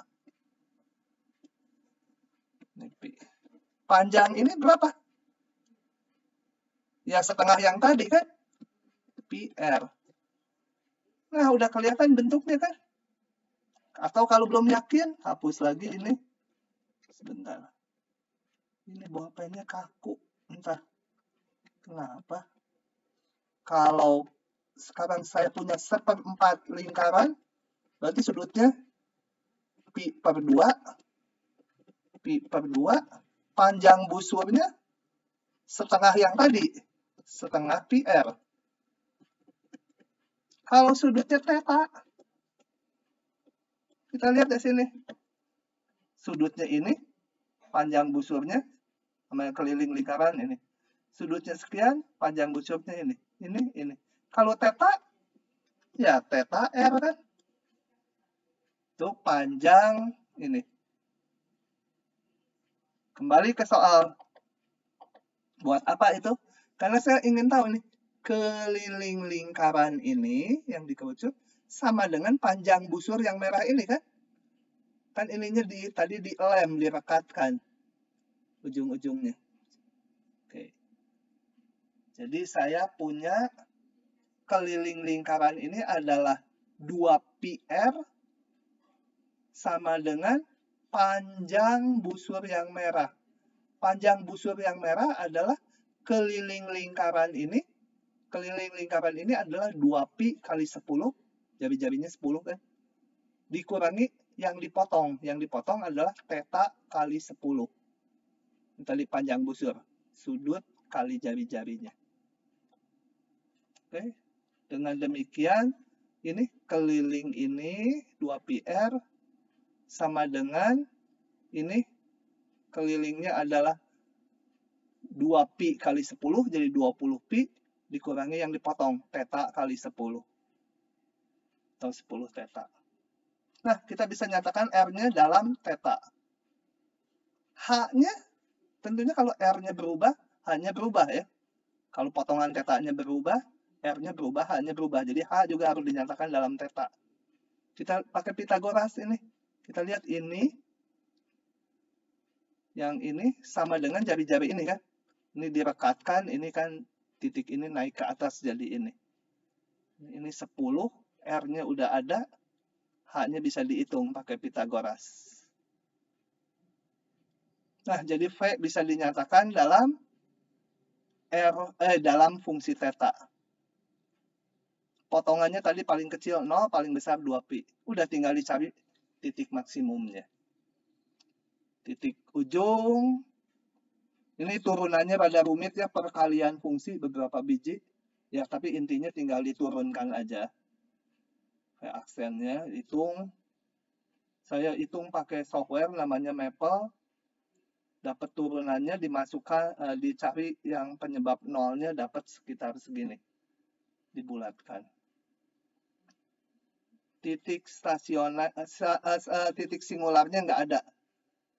Ini pi. Panjang ini berapa? Ya setengah yang tadi kan? Pi R. Nah, udah kelihatan bentuknya kan? Atau kalau belum yakin, hapus lagi ini. Sebentar. Ini bolpennya kaku. Entah kenapa. Kalau sekarang saya punya 1/4 lingkaran, berarti sudutnya pi per 2. Pi per 2. Panjang busurnya setengah yang tadi. Setengah pi R. Kalau sudutnya theta, kita lihat di sini. Sudutnya ini, panjang busurnya, sama keliling lingkaran ini. Sudutnya sekian, panjang busurnya ini. Ini. Kalau theta, ya theta R kan. Itu panjang ini. Kembali ke soal. Buat apa itu? Karena saya ingin tahu nih, keliling lingkaran ini yang dikerucut sama dengan panjang busur yang merah ini kan? Kan ininya tadi dilem, direkatkan ujung-ujungnya. Oke. Jadi saya punya keliling lingkaran ini adalah 2πr sama dengan panjang busur yang merah. Panjang busur yang merah adalah keliling lingkaran ini. Keliling lingkaran ini adalah 2pi kali 10. Jari-jarinya 10 kan. Dikurangi yang dipotong. Yang dipotong adalah theta kali 10. Ini tadi panjang busur. Sudut kali jari-jarinya. Oke. Dengan demikian, ini keliling ini 2πr sama dengan ini kelilingnya adalah 2pi kali 10, jadi 20pi, dikurangi yang dipotong, theta kali 10. Atau 10 theta. Nah, kita bisa nyatakan R-nya dalam theta. H-nya, tentunya kalau R-nya berubah, H-nya berubah ya. Kalau potongan theta-nya berubah, R-nya berubah, H-nya berubah. Jadi H juga harus dinyatakan dalam theta. Kita pakai Pitagoras ini. Kita lihat ini. Yang ini sama dengan jari-jari ini kan. Ini direkatkan, ini kan titik ini naik ke atas jadi ini. Ini 10, R-nya udah ada, H-nya bisa dihitung pakai Pitagoras. Nah, jadi V bisa dinyatakan dalam dalam fungsi theta. Potongannya tadi paling kecil 0, paling besar 2pi. Udah tinggal dicari titik maksimumnya. Titik ujung. Ini turunannya rada rumit ya, perkalian fungsi beberapa biji. Ya, tapi intinya tinggal diturunkan aja. Kayak aksennya, hitung. Saya hitung pakai software namanya Maple. Dapat turunannya, dimasukkan, dicari yang penyebab nolnya dapat sekitar segini. Dibulatkan. Titik stasioner, titik singularnya nggak ada.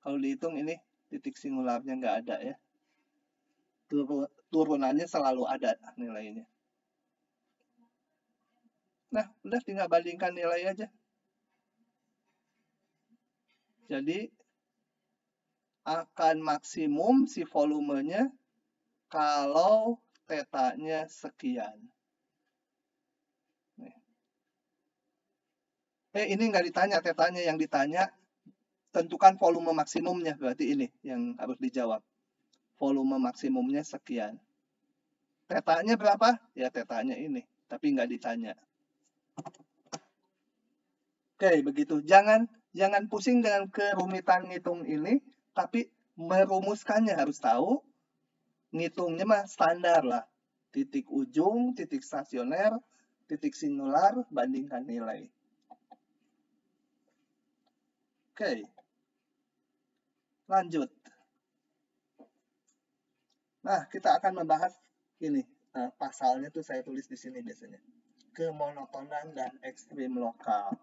Kalau dihitung ini titik singularnya nggak ada ya. Turunannya selalu ada nilainya. Nah, udah tinggal bandingkan nilai aja. Jadi, akan maksimum si volumenya kalau theta-nya sekian. Ini nggak ditanya theta-nya, yang ditanya tentukan volume maksimumnya, berarti ini yang harus dijawab. Volume maksimumnya sekian. Theta-nya berapa? Ya theta-nya ini, tapi nggak ditanya. Oke, begitu. Jangan pusing dengan kerumitan ngitung ini, tapi merumuskannya harus tahu. Ngitungnya mah standar lah. Titik ujung, titik stasioner, titik singular, bandingkan nilai. Oke. Lanjut. Nah, kita akan membahas ini. Pasalnya tuh saya tulis di sini biasanya. Kemonotonan dan ekstrim lokal.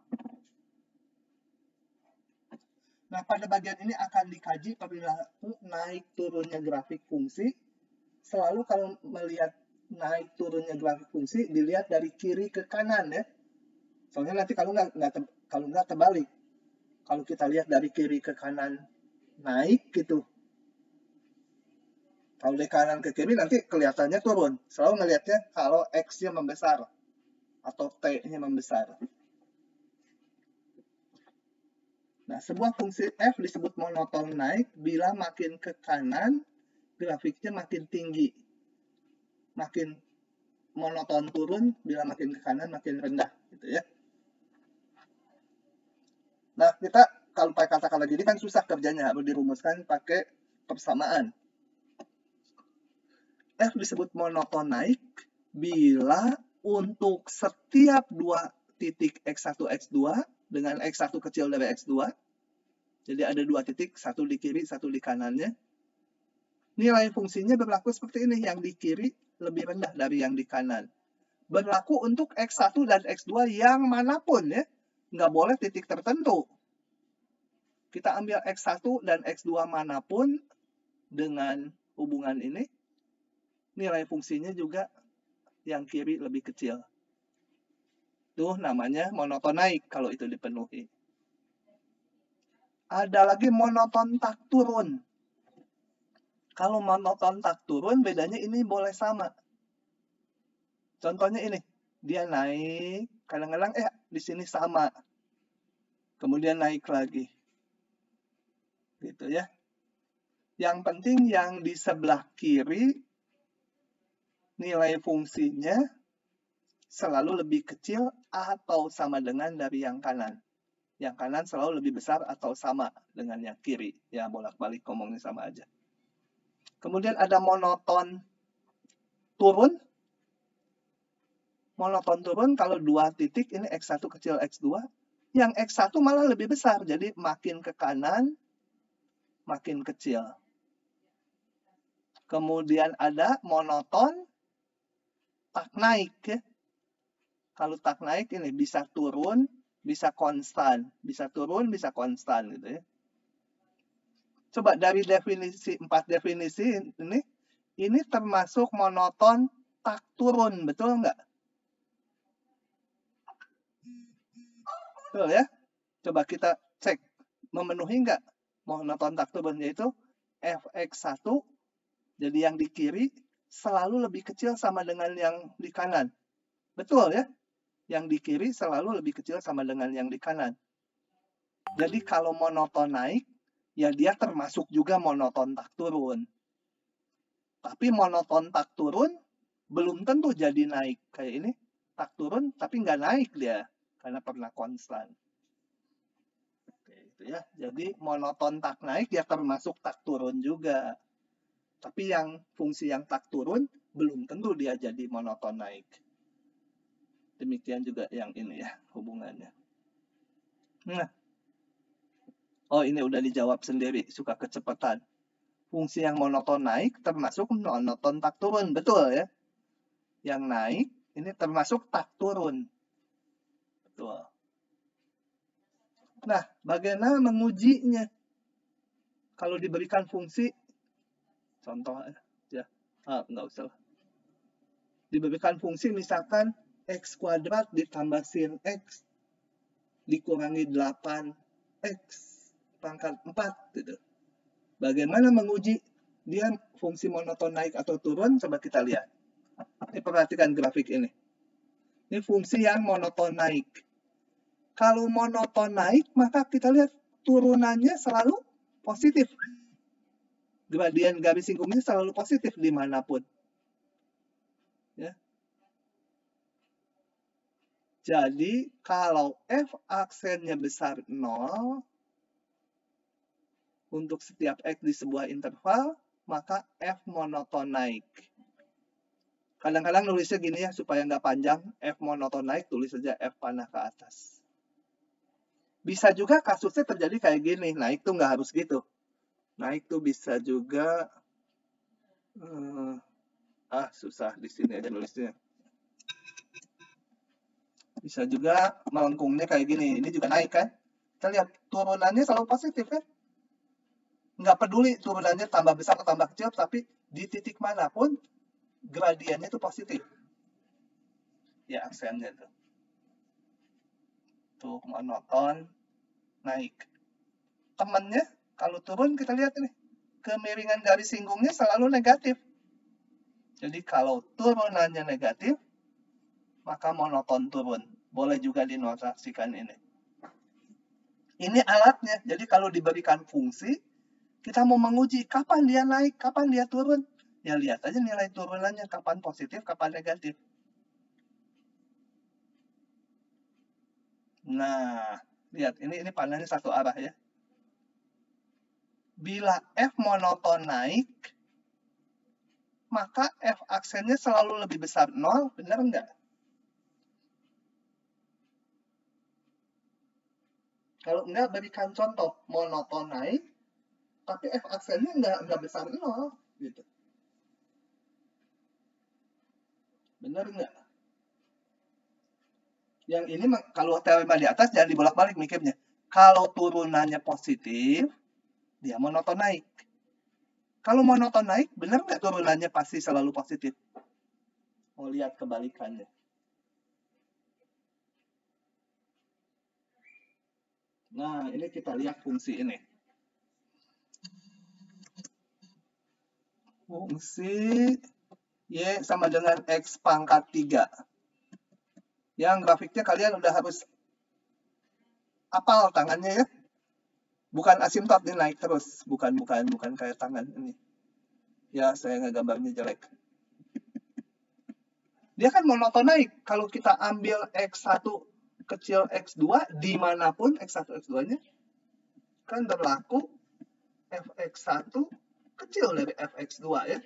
Nah, pada bagian ini akan dikaji perilaku naik turunnya grafik fungsi. Selalu kalau melihat naik turunnya grafik fungsi, dilihat dari kiri ke kanan ya. Soalnya nanti kalau nggak terbalik. Kalau kita lihat dari kiri ke kanan naik gitu. Kalau dari kanan ke kiri nanti kelihatannya turun. Selalu ngelihatnya kalau X-nya membesar atau T-nya membesar. Nah, sebuah fungsi f disebut monoton naik bila makin ke kanan grafiknya makin tinggi. Makin monoton turun bila makin ke kanan makin rendah gitu ya. Nah, kita kalau pakai kata-kata gini kan susah kerjanya, harus dirumuskan pakai persamaan. F disebut monoton naik bila untuk setiap dua titik X1, X2 dengan X1 kecil dari X2. Jadi ada dua titik, satu di kiri, satu di kanannya. Nilai fungsinya berlaku seperti ini, yang di kiri lebih rendah dari yang di kanan. Berlaku untuk X1 dan X2 yang manapun ya. Nggak boleh titik tertentu. Kita ambil X1 dan X2 manapun dengan hubungan ini, nilai fungsinya juga yang kiri lebih kecil. Tuh namanya monoton naik kalau itu dipenuhi. Ada lagi monoton tak turun. Kalau monoton tak turun, bedanya ini boleh sama. Contohnya ini, dia naik, kadang-kadang di sini sama. Kemudian naik lagi. Gitu ya. Yang penting yang di sebelah kiri, nilai fungsinya selalu lebih kecil atau sama dengan dari yang kanan. Yang kanan selalu lebih besar atau sama dengan yang kiri. Ya, bolak-balik ngomongnya sama aja. Kemudian ada monoton turun. Monoton turun kalau dua titik, ini X1 kecil X2. Yang X1 malah lebih besar. Jadi makin ke kanan, makin kecil. Kemudian ada monoton tak naik. Ya. Kalau tak naik ini bisa turun, bisa konstan. Bisa turun, bisa konstan gitu ya. Coba dari definisi, 4 definisi ini termasuk monoton tak turun, betul nggak? Betul ya? Coba kita cek, memenuhi nggak monoton tak turun, yaitu fx1, jadi yang di kiri selalu lebih kecil sama dengan yang di kanan. Betul ya? Yang di kiri selalu lebih kecil sama dengan yang di kanan. Jadi kalau monoton naik, ya dia termasuk juga monoton tak turun. Tapi monoton tak turun belum tentu jadi naik. Kayak ini, tak turun tapi nggak naik dia. Karena pernah konstan. Oke, itu ya. Jadi monoton tak naik ya termasuk tak turun juga. Tapi yang fungsi yang tak turun belum tentu dia jadi monoton naik. Demikian juga yang ini ya hubungannya. Nah. Oh, ini udah dijawab sendiri, suka kecepatan. Fungsi yang monoton naik termasuk monoton tak turun, betul ya? Yang naik ini termasuk tak turun. Betul. Nah, bagaimana mengujinya? Kalau diberikan fungsi, contoh ya, nggak usah. Diberikan fungsi misalkan X kuadrat ditambah sin X dikurangi 8X pangkat 4 gitu. Bagaimana menguji dia fungsi monoton naik atau turun? Coba kita lihat. Ini perhatikan grafik ini. Ini fungsi yang monoton naik. Kalau monoton naik, maka kita lihat turunannya selalu positif. Gradien garis singkungnya selalu positif dimanapun. Ya. Jadi kalau F aksennya besar 0, untuk setiap X di sebuah interval, maka F monoton naik. Kadang-kadang nulisnya gini ya, supaya nggak panjang, F monoton naik, tulis saja F panah ke atas. Bisa juga kasusnya terjadi kayak gini, naik tuh nggak harus gitu. Naik tuh bisa juga, susah di sini aja nulisnya. Bisa juga melengkungnya kayak gini, ini juga naik kan? Kita lihat turunannya selalu positif kan? Nggak peduli turunannya tambah besar atau tambah kecil, tapi di titik manapun gradiennya itu positif. Ya, aksennya itu. Tuh, monoton naik. Temennya, kalau turun kita lihat ini, kemiringan garis singgungnya selalu negatif. Jadi kalau turunannya negatif, maka monoton turun. Boleh juga dinotasikan ini. Ini alatnya. Jadi kalau diberikan fungsi, kita mau menguji kapan dia naik, kapan dia turun. Ya lihat aja nilai turunannya, kapan positif, kapan negatif. Nah, lihat ini panahnya satu arah ya. Bila F monoton naik, maka F aksennya selalu lebih besar 0, benar enggak? Kalau enggak, berikan contoh monoton naik, tapi F aksennya enggak besar 0, gitu. Benar enggak? Yang ini kalau teorema di atas jangan dibolak-balik mikirnya. Kalau turunannya positif, dia monoton naik. Kalau monoton naik, benar nggak turunannya pasti selalu positif? Mau lihat kebalikannya. Nah, ini kita lihat fungsi ini. Fungsi Y sama dengan X pangkat 3. Yang grafiknya kalian udah harus apal tangannya ya. Bukan asimtot, ini naik terus. Bukan kayak tangan ini. Ya, saya ngegambarnya jelek. Dia kan monoton naik. Kalau kita ambil X1 kecil X2, dimanapun X1, X2-nya, kan berlaku Fx1 kecil dari Fx2 ya.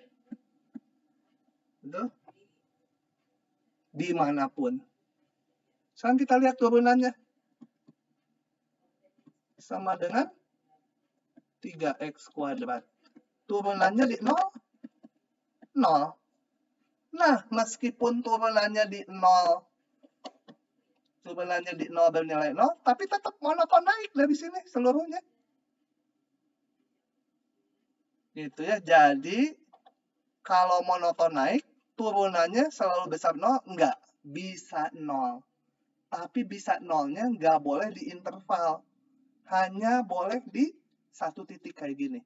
Betul? Dimanapun. Sekarang kita lihat turunannya. Sama dengan 3x kuadrat. Turunannya di 0, 0. Nah, meskipun turunannya di 0, bernilai 0, tapi tetap monoton naik dari sini seluruhnya. Gitu ya. Jadi, kalau monoton naik, turunannya selalu besar 0? Enggak. Bisa 0. Tapi bisa 0-nya nggak boleh di interval. Hanya boleh di satu titik kayak gini.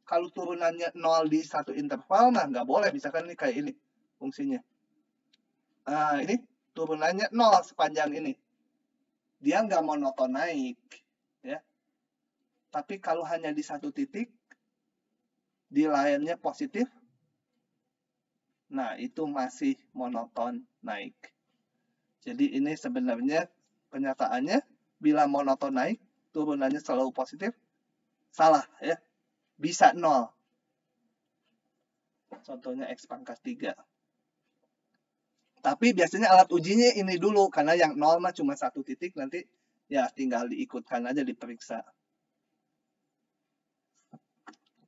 Kalau turunannya 0 di satu interval, nah nggak boleh. Misalkan ini kayak ini fungsinya. Nah, ini turunannya 0 sepanjang ini. Dia nggak monoton naik. Ya. Tapi kalau hanya di satu titik, di lainnya positif, nah itu masih monoton naik. Jadi ini sebenarnya kenyataannya, bila monoton naik, turunannya selalu positif, salah ya. Bisa 0. Contohnya X pangkat 3. Tapi biasanya alat ujinya ini dulu, karena yang 0 mah cuma satu titik, nanti ya tinggal diikutkan aja, diperiksa.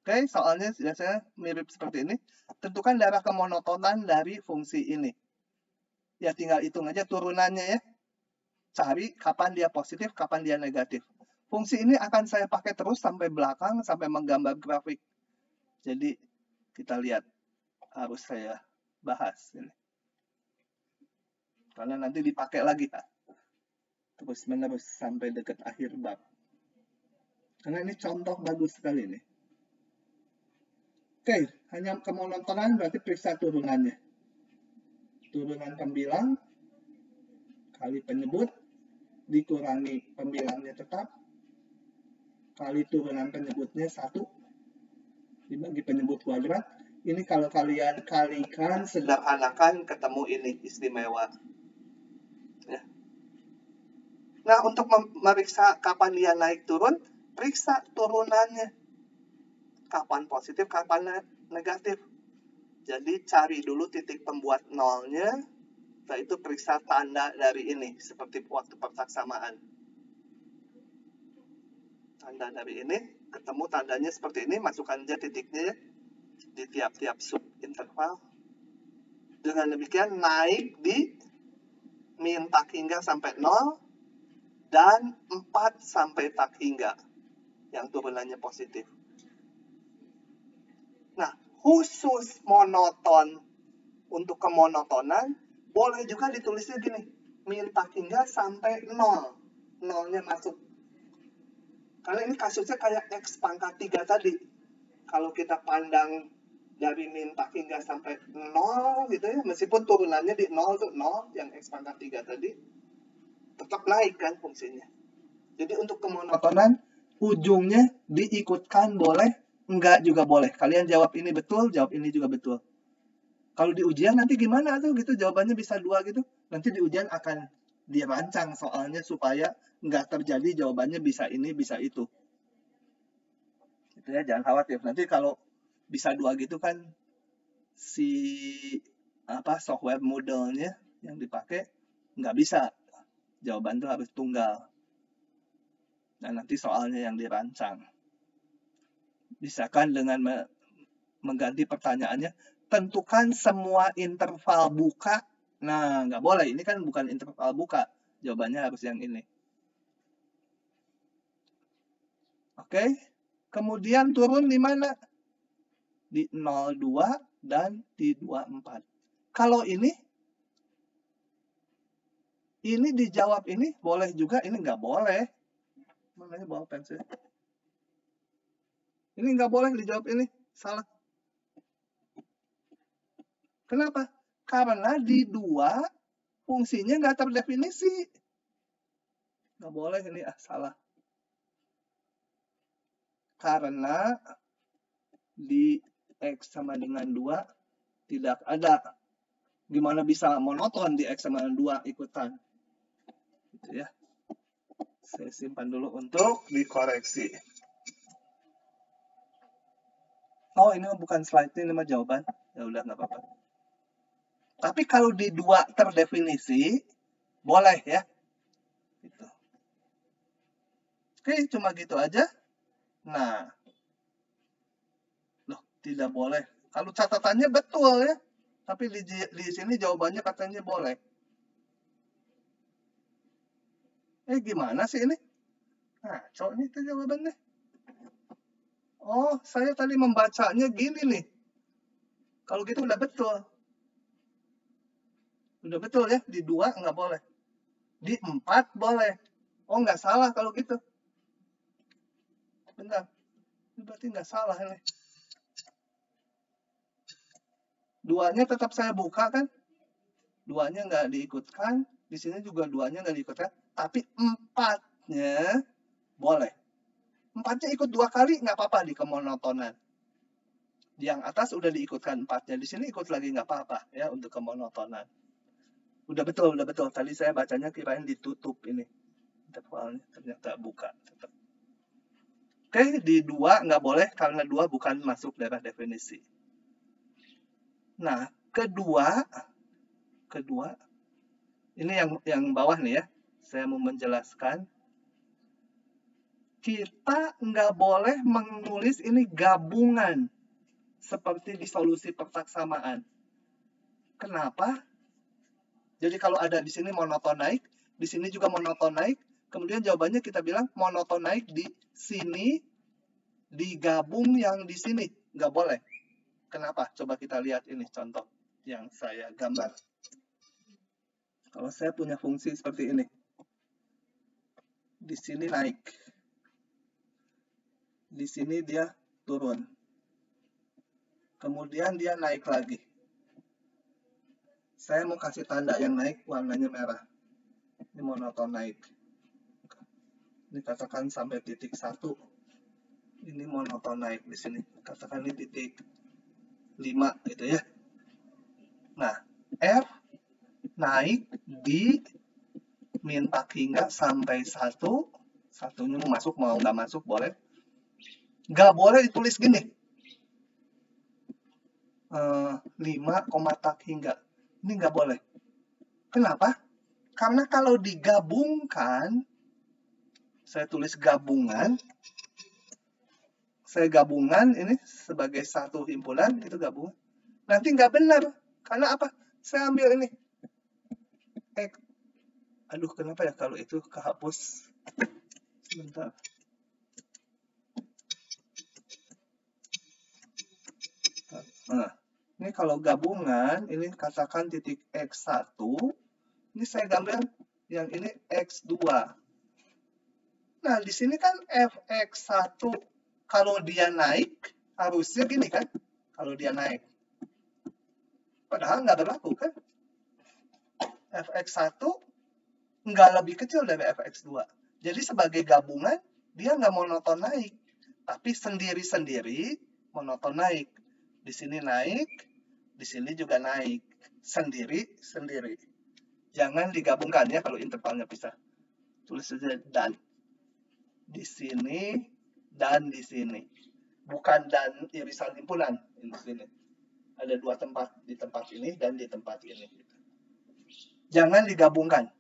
Oke, soalnya biasanya mirip seperti ini. Tentukan daerah kemonotonan dari fungsi ini. Ya tinggal hitung aja turunannya ya. Cari kapan dia positif, kapan dia negatif. Fungsi ini akan saya pakai terus sampai belakang, sampai menggambar grafik. Jadi kita lihat, harus saya bahas ini. Karena nanti dipakai lagi ya. Terus menerus sampai dekat akhir bab. Karena ini contoh bagus sekali nih. Oke, hanya kemonotonan berarti periksa turunannya. Turunan pembilang kali penyebut dikurangi pembilangnya tetap kali turunan penyebutnya 1 dibagi penyebut kuadrat. Ini kalau kalian kalikan, sederhanakan, ketemu ini istimewa. Ya. Nah, untuk memeriksa kapan dia naik turun, periksa turunannya. Kapan positif, kapan negatif. Jadi cari dulu titik pembuat nolnya, setelah itu periksa tanda dari ini, seperti waktu persaksamaan. Tanda dari ini, ketemu tandanya seperti ini, masukkan aja titiknya ya, di tiap-tiap sub interval. Dengan demikian naik di min tak hingga sampai 0 dan 4 sampai tak hingga yang turunannya positif. Nah, khusus monoton untuk kemonotonan boleh juga ditulisnya gini, min tak hingga sampai 0. nolnya masuk. Karena ini kasusnya kayak X pangkat 3 tadi. Kalau kita pandang dari min tak hingga sampai 0 gitu ya, meskipun turunannya di 0 tuh 0, yang X pangkat 3 tadi, tetap naik kan fungsinya. Jadi untuk kemonotonan, ujungnya diikutkan boleh, enggak juga boleh. Kalian jawab ini betul, jawab ini juga betul. Kalau di ujian nanti gimana tuh gitu, jawabannya bisa 2 gitu. Nanti di ujian akan dirancang soalnya supaya nggak terjadi jawabannya bisa ini, bisa itu. Gitu ya, jangan khawatir. Nanti kalau bisa 2 gitu kan, si software modelnya yang dipakai nggak bisa. Jawaban tuh harus tunggal. Nah, nanti soalnya yang dirancang. Misalkan dengan mengganti pertanyaannya, tentukan semua interval buka. Nah, nggak boleh. Ini kan bukan interval buka. Jawabannya harus yang ini. Oke. Kemudian turun di mana? Di 02 dan di 24. Kalau ini dijawab ini boleh juga, ini nggak boleh. Mana bawa pensil? Ini nggak boleh dijawab ini. Salah. Kenapa? Karena di 2 fungsinya nggak terdefinisi. Nggak boleh ini, salah. Karena di X sama dengan 2 tidak ada. Gimana bisa monoton di X sama dengan 2 ikutan? Gitu ya. Saya simpan dulu untuk dikoreksi. Oh, ini bukan slide, ini mah jawaban. Ya udah, nggak apa-apa. Tapi kalau di 2 terdefinisi, boleh ya. Gitu. Oke, cuma gitu aja. Nah, loh, tidak boleh. Kalau catatannya betul ya. Tapi di sini jawabannya katanya boleh. Gimana sih ini? Nah, ini itu jawabannya. Oh, saya tadi membacanya gini nih. Kalau gitu udah betul. Udah betul ya, di 2 nggak boleh. Di 4 boleh. Oh, nggak salah kalau gitu. Bentar. Ini berarti nggak salah ini. 2-nya tetap saya buka kan? 2-nya nggak diikutkan. Di sini juga 2-nya nggak diikutkan. Tapi 4-nya boleh. 4-nya ikut 2 kali nggak apa-apa di kemonotonan. Di yang atas udah diikutkan 4-nya. Di sini ikut lagi nggak apa-apa ya untuk kemonotonan. Udah betul. Tadi saya bacanya kirain ditutup ini. Intervalnya ternyata buka. Tetap. Oke, di 2 nggak boleh karena 2 bukan masuk daerah definisi. Nah, kedua, ini yang bawah nih ya. Saya mau menjelaskan. Kita nggak boleh menulis ini gabungan seperti di solusi pertaksamaan. Kenapa? Jadi kalau ada di sini monoton naik, di sini juga monoton naik, kemudian jawabannya kita bilang monoton naik di sini, digabung yang di sini. Nggak boleh. Kenapa? Coba kita lihat ini contoh yang saya gambar. Kalau saya punya fungsi seperti ini. Di sini naik. Di sini dia turun. Kemudian dia naik lagi. Saya mau kasih tanda yang naik warnanya merah. Ini monoton naik. Ini katakan sampai titik 1. Ini monoton naik di sini. Katakan ini titik 5 gitu ya. Nah, F naik di min tak hingga sampai 1. Satunya mau masuk, mau nggak masuk, boleh. Nggak boleh ditulis gini. 5, tak hingga. Ini nggak boleh. Kenapa? Karena kalau digabungkan, saya tulis gabungan, saya gabungan ini sebagai satu himpunan, itu gabungan. Nanti nggak benar. Karena apa? Saya ambil ini. Aduh, kenapa ya kalau itu kehapus? Sebentar. Nah, ini kalau gabungan, ini katakan titik X1, ini saya gambar yang ini X2. Nah, di sini kan fx1 kalau dia naik, harusnya gini kan, kalau dia naik. Padahal nggak berlaku kan. fx1 nggak lebih kecil dari fx2. Jadi sebagai gabungan, dia nggak monoton naik. Tapi sendiri-sendiri monoton naik. Di sini naik, di sini juga naik. Sendiri-sendiri. Jangan digabungkan ya kalau intervalnya pisah. Tulis saja dan. Di sini dan di sini. Bukan dan irisan himpunan. Di sini. Ada dua tempat. Di tempat ini dan di tempat ini. Jangan digabungkan.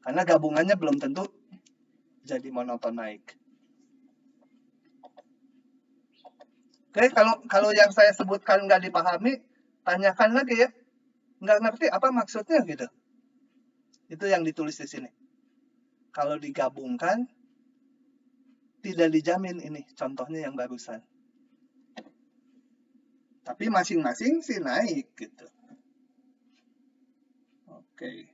Karena gabungannya belum tentu jadi monoton naik. Oke, kalau yang saya sebutkan nggak dipahami, tanyakan lagi ya. Nggak ngerti apa maksudnya gitu. Itu yang ditulis di sini. Kalau digabungkan, tidak dijamin ini. Contohnya yang barusan. Tapi masing-masing sih naik gitu. Oke.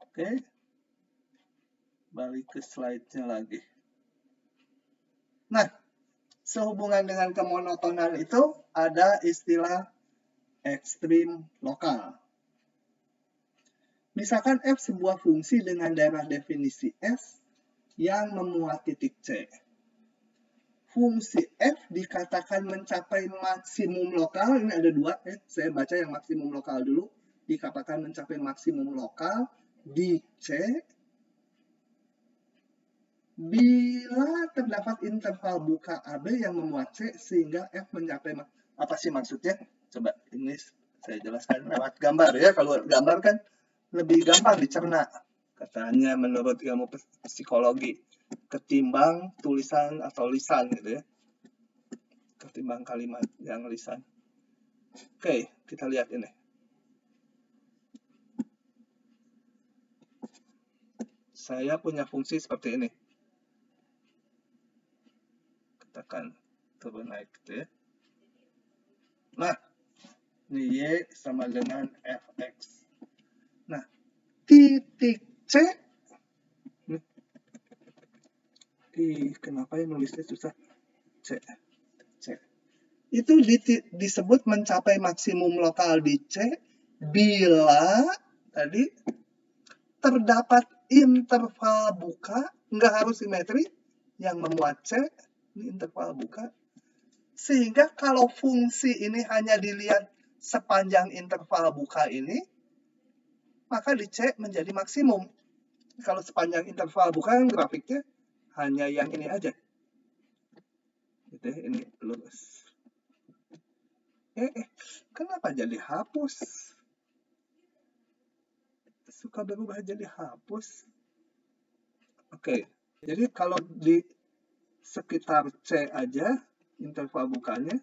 Oke. Balik ke slide-nya lagi. Nah, sehubungan dengan kemonotonan itu ada istilah ekstrim lokal. Misalkan f sebuah fungsi dengan daerah definisi S yang memuat titik C. Fungsi f dikatakan mencapai maksimum lokal, ini ada dua, saya baca yang maksimum lokal dulu, dikatakan mencapai maksimum lokal di C bila terdapat interval buka AB yang memuat C sehingga f mencapai, apa sih maksudnya? Coba ini saya jelaskan lewat gambar ya, kalau gambar kan lebih gampang dicerna katanya menurut ilmu psikologi ketimbang tulisan atau lisan gitu ya, ketimbang kalimat yang lisan. Oke, kita lihat ini. Saya punya fungsi seperti ini. Katakan turun naik gitu ya. Nah, ini Y sama dengan Fx. Nah, titik C. Kenapa ya nulisnya susah? C. Itu disebut mencapai maksimum lokal di C bila tadi terdapat interval buka, nggak harus simetri, yang memuat C, ini interval buka, sehingga kalau fungsi ini hanya dilihat sepanjang interval buka ini, maka di C menjadi maksimum. Kalau sepanjang interval buka, grafiknya hanya yang ini aja. Gitu, ini lurus. Kenapa jadi hapus? Suka berubah jadi hapus. Oke, jadi kalau di sekitar C aja, interval bukanya,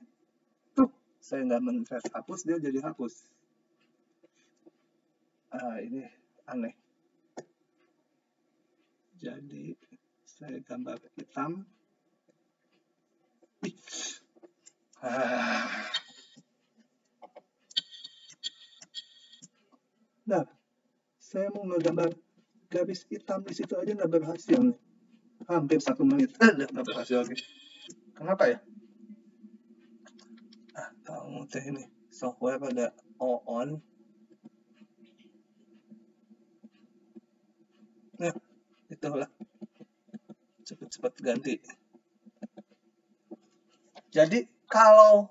tuh saya nggak men-set hapus, dia jadi hapus. Ini aneh. Jadi saya gambar hitam. Nah, saya mau ngegambar garis hitam di situ aja nggak berhasil. Hampir 1 menit. Nggak berhasil lagi. Kenapa ya? Tahu teh ini software pada on. Nah, itulah. Cepat-cepat ganti. Jadi kalau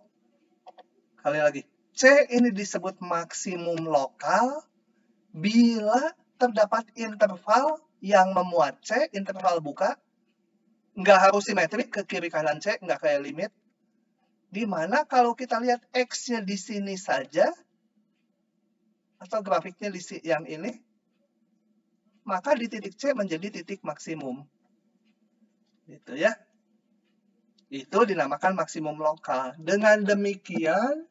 kali lagi C ini disebut maksimum lokal bila terdapat interval yang memuat C, interval buka, nggak harus simetrik ke kiri kanan C, nggak kayak limit. Dimana kalau kita lihat X-nya di sini saja, atau grafiknya di yang ini, maka di titik C menjadi titik maksimum. Gitu ya. Itu dinamakan maksimum lokal. Dengan demikian,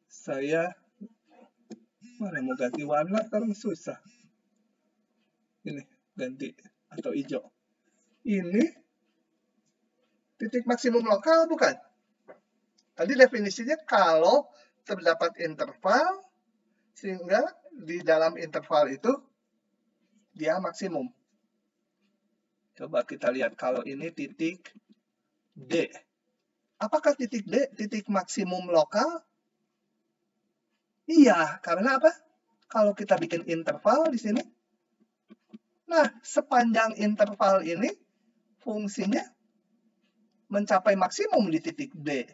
saya mana mau ganti warna sekarang susah. Ini ganti atau hijau. Ini titik maksimum lokal bukan? Tadi definisinya kalau terdapat interval, sehingga di dalam interval itu dia maksimum. Coba kita lihat kalau ini titik D. Apakah titik D titik maksimum lokal? Iya, karena apa? Kalau kita bikin interval di sini, nah sepanjang interval ini fungsinya mencapai maksimum di titik D.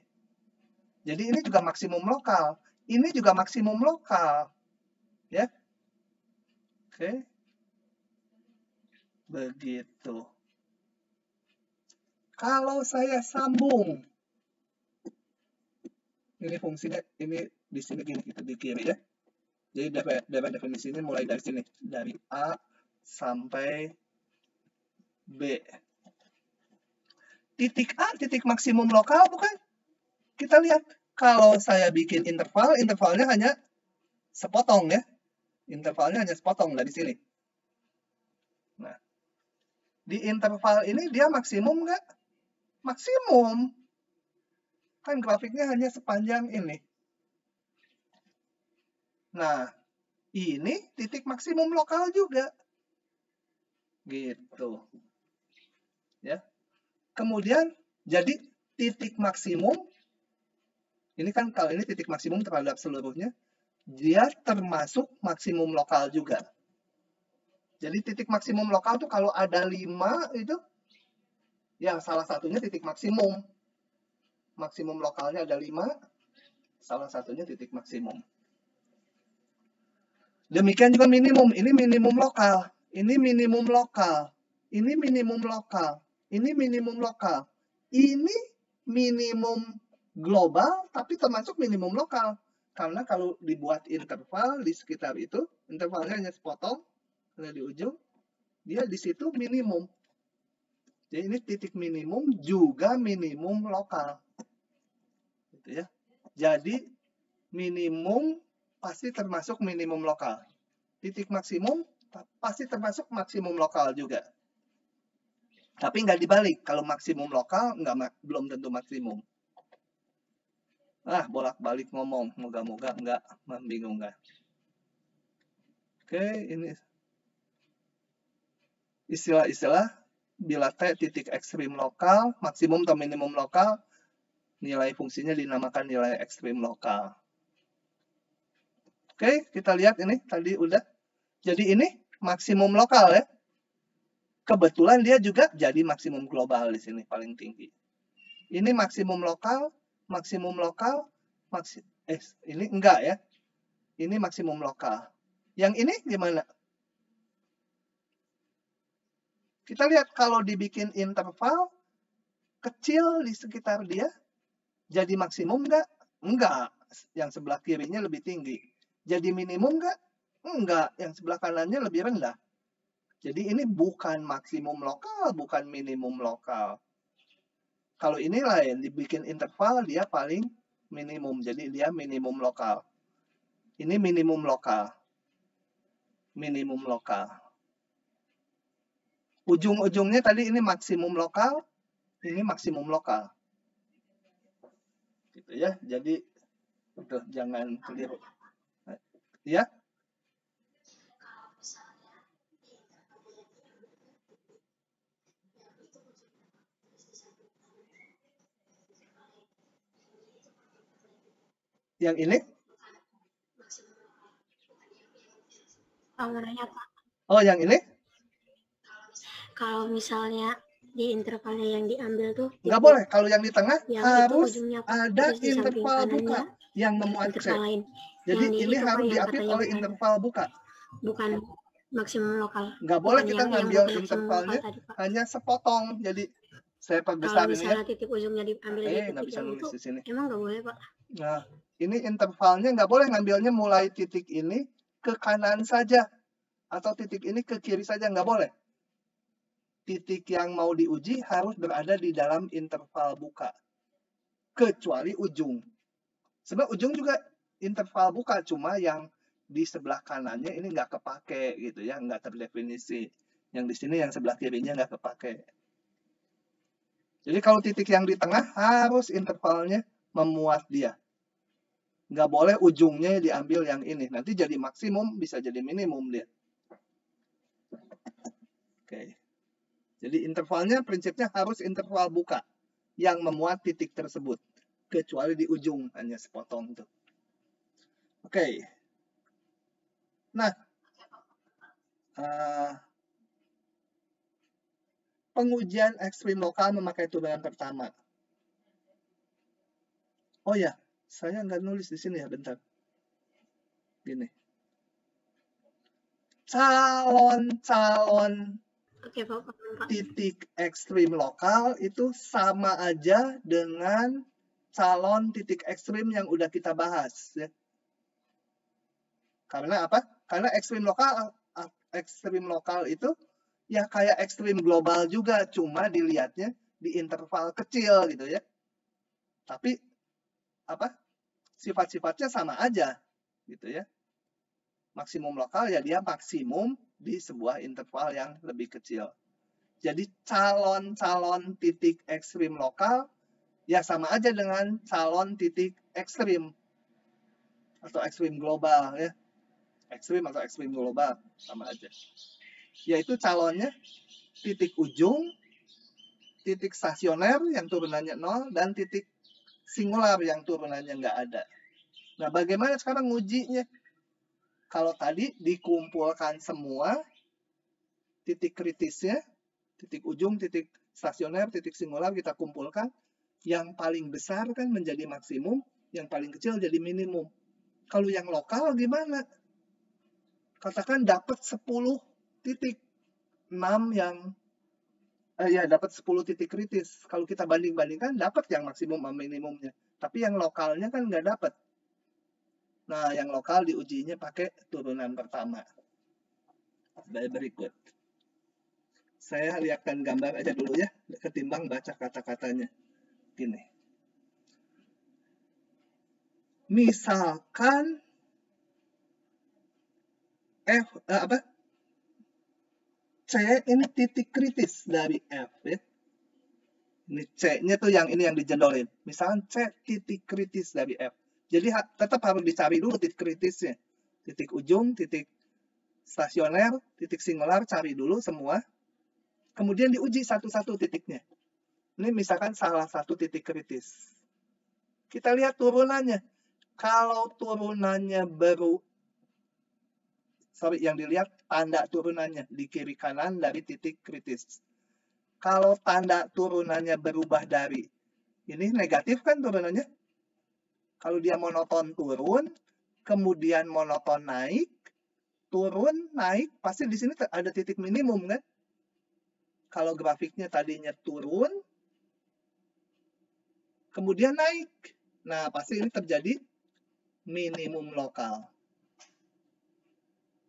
Jadi ini juga maksimum lokal. Ini juga maksimum lokal. Ya. Oke. Begitu. Kalau saya sambung, ini fungsinya, ini di sini gini, gitu, di kiri ya. Jadi dari definisi ini mulai dari sini, dari A sampai B. Titik A, titik maksimum lokal bukan? Kita lihat, kalau saya bikin interval, intervalnya hanya sepotong ya. Intervalnya hanya sepotong dari sini. Nah, di interval ini dia maksimum nggak? Maksimum. Kan grafiknya hanya sepanjang ini. Nah, ini titik maksimum lokal juga. Gitu. Ya. Kemudian, jadi titik maksimum, ini kan kalau ini titik maksimum terhadap seluruhnya, dia termasuk maksimum lokal juga. Jadi titik maksimum lokal tuh kalau ada 5 itu, ya salah satunya titik maksimum. Maksimum lokalnya ada 5, salah satunya titik maksimum. Demikian juga minimum, ini minimum lokal, ini minimum lokal, ini minimum lokal, ini minimum lokal, ini minimum global, tapi termasuk minimum lokal. Karena kalau dibuat interval di sekitar itu, intervalnya hanya sepotong, karena di ujung, dia di situ minimum. Jadi ini titik minimum juga minimum lokal. Gitu ya. Jadi minimum pasti termasuk minimum lokal. Titik maksimum pasti termasuk maksimum lokal juga. Tapi nggak dibalik. Kalau maksimum lokal belum tentu maksimum. Bolak-balik ngomong. Moga-moga nggak membingungkan. Oke, ini istilah-istilah bila T titik ekstrim lokal, maksimum atau minimum lokal, nilai fungsinya dinamakan nilai ekstrim lokal. Oke, kita lihat ini tadi udah. Jadi ini maksimum lokal ya. Kebetulan dia juga jadi maksimum global di sini paling tinggi. Ini maksimum lokal, ini enggak ya. Ini maksimum lokal. Yang ini gimana? Kita lihat kalau dibikin interval kecil di sekitar dia, jadi maksimum enggak? Enggak. Yang sebelah kirinya lebih tinggi. Jadi minimum enggak? Enggak. Yang sebelah kanannya lebih rendah. Jadi ini bukan maksimum lokal, bukan minimum lokal. Kalau ini lain, dibikin interval dia paling minimum. Jadi dia minimum lokal. Ini minimum lokal. Minimum lokal. Ujung-ujungnya tadi ini maksimum lokal, ini maksimum lokal. Gitu ya. Jadi itu jangan keliru. Ya. Yang ini? Pak. Oh, yang ini? Kalau misalnya di intervalnya yang diambil tuh nggak boleh. Kalau yang di tengah harus ada di interval buka yang memuat C. Jadi ini harus diapit oleh interval buka. Bukan maksimum lokal. Nggak boleh kita ngambil intervalnya hanya sepotong. Jadi saya perbesar ini ya. Titik ujungnya diambil di titik nggak bisa nulis di sini. Emang nggak boleh, Pak? Nah, ini intervalnya nggak boleh ngambilnya mulai titik ini ke kanan saja. Atau titik ini ke kiri saja, nggak boleh. Titik yang mau diuji harus berada di dalam interval buka. Kecuali ujung. Sebenarnya ujung juga interval buka, cuma yang di sebelah kanannya ini nggak kepake gitu ya, nggak terdefinisi. Yang di sini yang sebelah kirinya nggak kepake. Jadi kalau titik yang di tengah harus intervalnya memuat dia. Nggak boleh ujungnya diambil yang ini. Nanti jadi maksimum, bisa jadi minimum dia. Oke. Jadi intervalnya prinsipnya harus interval buka yang memuat titik tersebut. Kecuali di ujung, hanya sepotong tuh. Oke. Nah, pengujian ekstrim lokal memakai turunan pertama. Oh ya, saya nggak nulis di sini ya, bentar. Gini. Calon-calon Oke, Pak. titik ekstrim lokal itu sama aja dengan calon titik ekstrim yang udah kita bahas. Ya. Karena apa? Karena ekstrim lokal itu ya kayak ekstrim global juga, cuma dilihatnya di interval kecil gitu ya. Tapi apa? Sifat-sifatnya sama aja gitu ya. Maksimum lokal ya dia maksimum di sebuah interval yang lebih kecil. Jadi calon-calon titik ekstrim lokal ya sama aja dengan calon titik ekstrim atau ekstrim global ya. Ekstrim atau ekstrim global sama aja. Yaitu calonnya titik ujung, titik stasioner yang turunannya 0, dan titik singular yang turunannya nggak ada. Nah, bagaimana sekarang ngujinya? Kalau tadi dikumpulkan semua titik kritisnya, titik ujung, titik stasioner, titik singular kita kumpulkan, yang paling besar kan menjadi maksimum, yang paling kecil jadi minimum. Kalau yang lokal gimana? Katakan dapat 10 titik, 6 yang dapat 10 titik kritis. Kalau kita banding-bandingkan dapat yang maksimum sama minimumnya. Tapi yang lokalnya kan nggak dapat. Nah, yang lokal diujinya pakai turunan pertama. Berikut. Saya lihatkan gambar aja dulu ya, ketimbang baca kata-katanya. Gini. Misalkan C ini titik kritis dari F ya. Ini C-nya tuh yang ini yang dijendolin. Misalkan C titik kritis dari F. Jadi tetap harus dicari dulu titik kritisnya. Titik ujung, titik stasioner, titik singular, cari dulu semua. Kemudian diuji satu-satu titiknya. Ini misalkan salah satu titik kritis. Kita lihat turunannya. Kalau turunannya yang dilihat tanda turunannya di kiri kanan dari titik kritis. Kalau tanda turunannya berubah dari ini negatif kan turunannya. Kalau dia monoton turun, kemudian monoton naik, turun, naik, pasti di sini ada titik minimum kan? Kalau grafiknya tadinya turun, kemudian naik. Nah, pasti ini terjadi minimum lokal.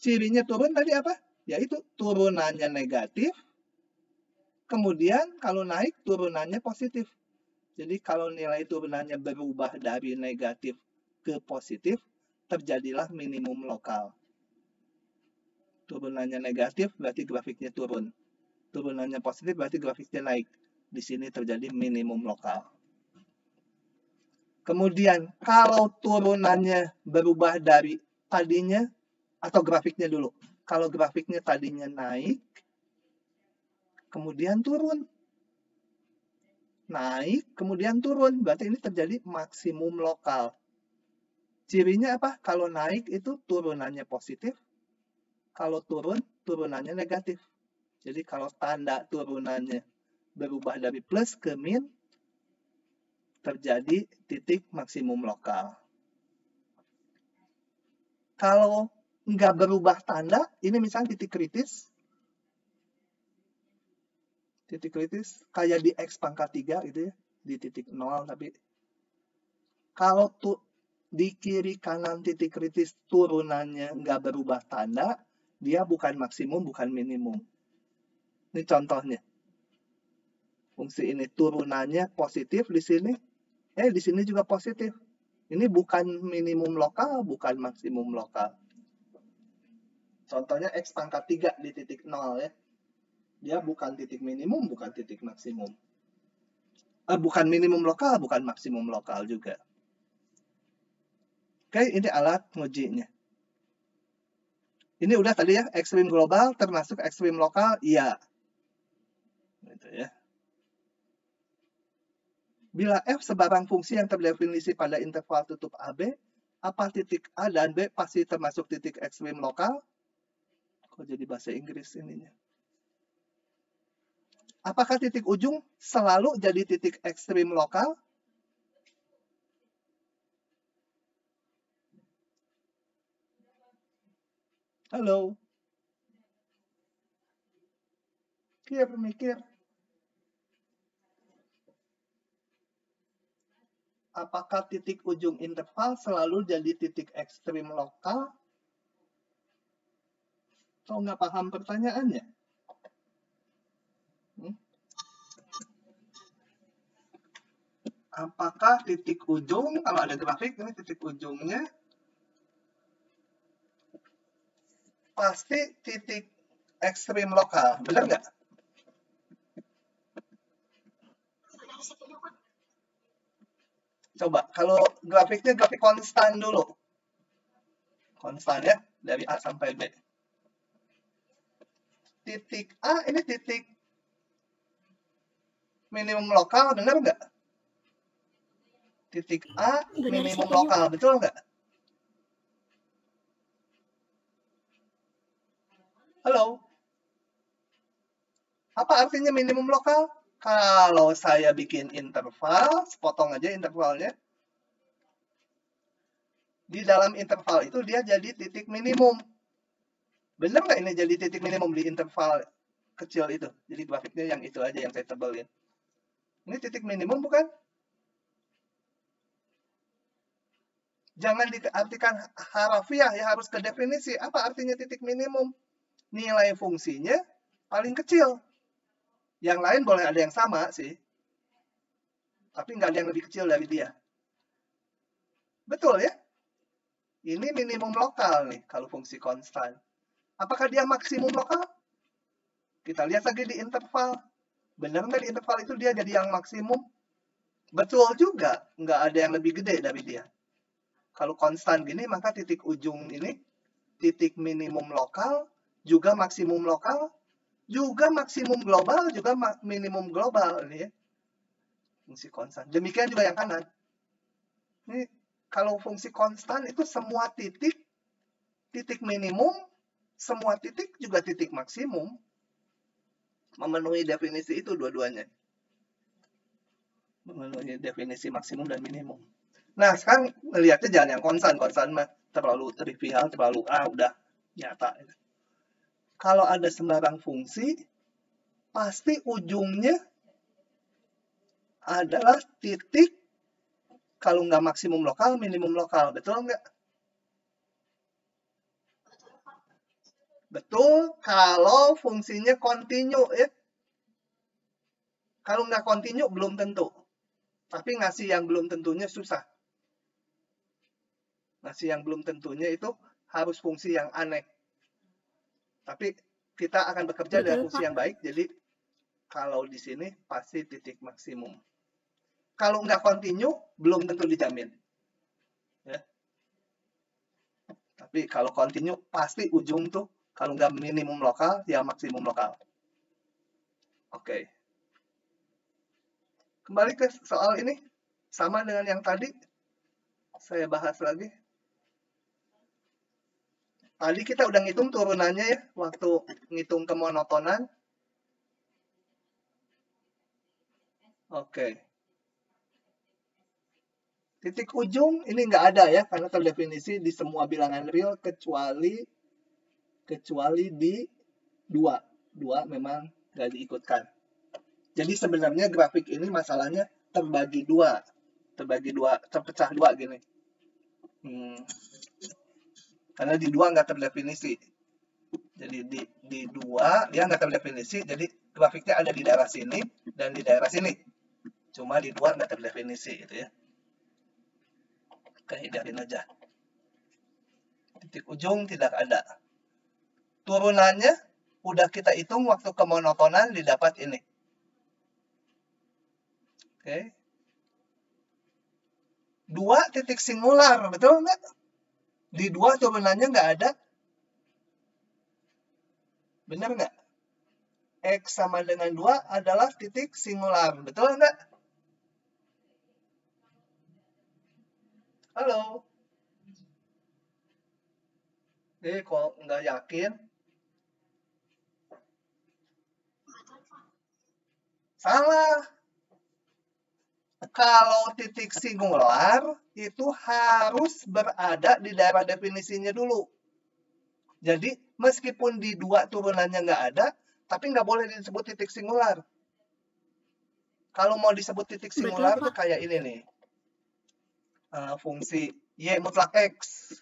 Cirinya turun tadi apa? Yaitu turunannya negatif, kemudian kalau naik turunannya positif. Jadi kalau nilai turunannya berubah dari negatif ke positif, terjadilah minimum lokal. Turunannya negatif berarti grafiknya turun. Turunannya positif berarti grafiknya naik. Di sini terjadi minimum lokal. Kemudian kalau turunannya berubah dari tadinya, atau grafiknya dulu. Kalau grafiknya tadinya naik, kemudian turun. Naik, kemudian turun. Berarti ini terjadi maksimum lokal. Cirinya apa? Kalau naik itu turunannya positif. Kalau turun, turunannya negatif. Jadi kalau tanda turunannya berubah dari plus ke min, terjadi titik maksimum lokal. Kalau nggak berubah tanda, ini misalnya titik kritis. Titik kritis kayak di X pangkat 3 gitu ya, di titik 0 tapi kalau di kiri kanan titik kritis turunannya nggak berubah tanda, dia bukan maksimum, bukan minimum. Ini contohnya. Fungsi ini turunannya positif di sini, di sini juga positif. Ini bukan minimum lokal, bukan maksimum lokal. Contohnya X pangkat 3 di titik 0 ya. Dia bukan titik minimum, bukan titik maksimum. Bukan minimum lokal, bukan maksimum lokal juga. Oke, ini alat ngujinya. Ini udah tadi ya, ekstrim global termasuk ekstrim lokal, iya. Gitu ya. Bila F sebarang fungsi yang terdefinisi pada interval tutup AB, apa titik A dan B pasti termasuk titik ekstrim lokal? Kok jadi bahasa Inggris ininya? Apakah titik ujung selalu jadi titik ekstrim lokal? Halo? Mikir. Apakah titik ujung interval selalu jadi titik ekstrim lokal? Kau nggak paham pertanyaannya? Apakah titik ujung, kalau ada grafik ini titik ujungnya, pasti titik ekstrim lokal, benar nggak? Coba, kalau grafiknya grafik konstan dulu. Konstan ya, dari A sampai B. Titik A, ini titik minimum lokal, benar nggak? Titik A, minimum lokal, betul nggak? Halo? Apa artinya minimum lokal? Kalau saya bikin interval, sepotong aja intervalnya. Di dalam interval itu dia jadi titik minimum. Benar nggak ini jadi titik minimum di interval kecil itu? Jadi grafiknya yang itu aja yang saya tebelin. Ini titik minimum bukan? Jangan diartikan harafiah ya, harus ke definisi. Apa artinya titik minimum? Nilai fungsinya paling kecil. Yang lain boleh ada yang sama sih. Tapi nggak ada yang lebih kecil dari dia. Betul ya? Ini minimum lokal nih kalau fungsi konstan. Apakah dia maksimum lokal? Kita lihat lagi di interval. Benar nggak di interval itu dia jadi yang maksimum? Betul juga. Nggak ada yang lebih gede dari dia. Kalau konstan gini, maka titik ujung ini, titik minimum lokal, juga maksimum lokal, juga maksimum global, juga minimum global. Ini ya. Fungsi konstan. Demikian juga yang kanan. Ini kalau fungsi konstan itu semua titik minimum, semua titik juga titik maksimum. Memenuhi definisi itu dua-duanya. Memenuhi definisi maksimum dan minimum. Nah, sekarang ngelihatnya jangan yang konstan. Konstan mah terlalu trivial, terlalu udah nyata. Kalau ada sembarang fungsi, pasti ujungnya adalah titik, kalau nggak maksimum lokal, minimum lokal. Betul nggak? Betul kalau fungsinya kontinu ya. Kalau nggak kontinu belum tentu. Tapi ngasih yang belum tentunya susah. Ngasih yang belum tentunya itu harus fungsi yang aneh. Tapi kita akan bekerja dengan fungsi yang baik, jadi kalau di sini pasti titik maksimum. Kalau nggak kontinu, belum tentu dijamin. Ya. Tapi kalau kontinu, pasti ujung tuh, kalau nggak minimum lokal, ya maksimum lokal. Oke. Kembali ke soal ini, sama dengan yang tadi, saya bahas lagi. Tadi kita udah ngitung turunannya ya, waktu ngitung kemonotonan. Oke. Titik ujung ini nggak ada ya, karena terdefinisi di semua bilangan real kecuali di 2. 2 memang nggak diikutkan. Jadi sebenarnya grafik ini masalahnya terbagi 2. Terpecah 2 gini. Karena di 2 nggak terdefinisi. Jadi di 2 dia nggak terdefinisi, jadi grafiknya ada di daerah sini dan di daerah sini. Cuma di 2 nggak terdefinisi gitu ya. Oke, hindarin aja. Titik ujung tidak ada. Turunannya udah kita hitung waktu kemonotonan didapat ini. Oke. 2 titik singular, betul nggak? Di 2 turunannya nggak ada. Benar nggak? X sama dengan 2 adalah titik singular. Betul nggak? Halo? Kok nggak yakin? Salah. Kalau titik singular itu harus berada di daerah definisinya dulu. Jadi meskipun di 2 turunannya nggak ada, tapi nggak boleh disebut titik singular. Kalau mau disebut titik singular Betul, tuh kayak ini nih. Fungsi Y mutlak X.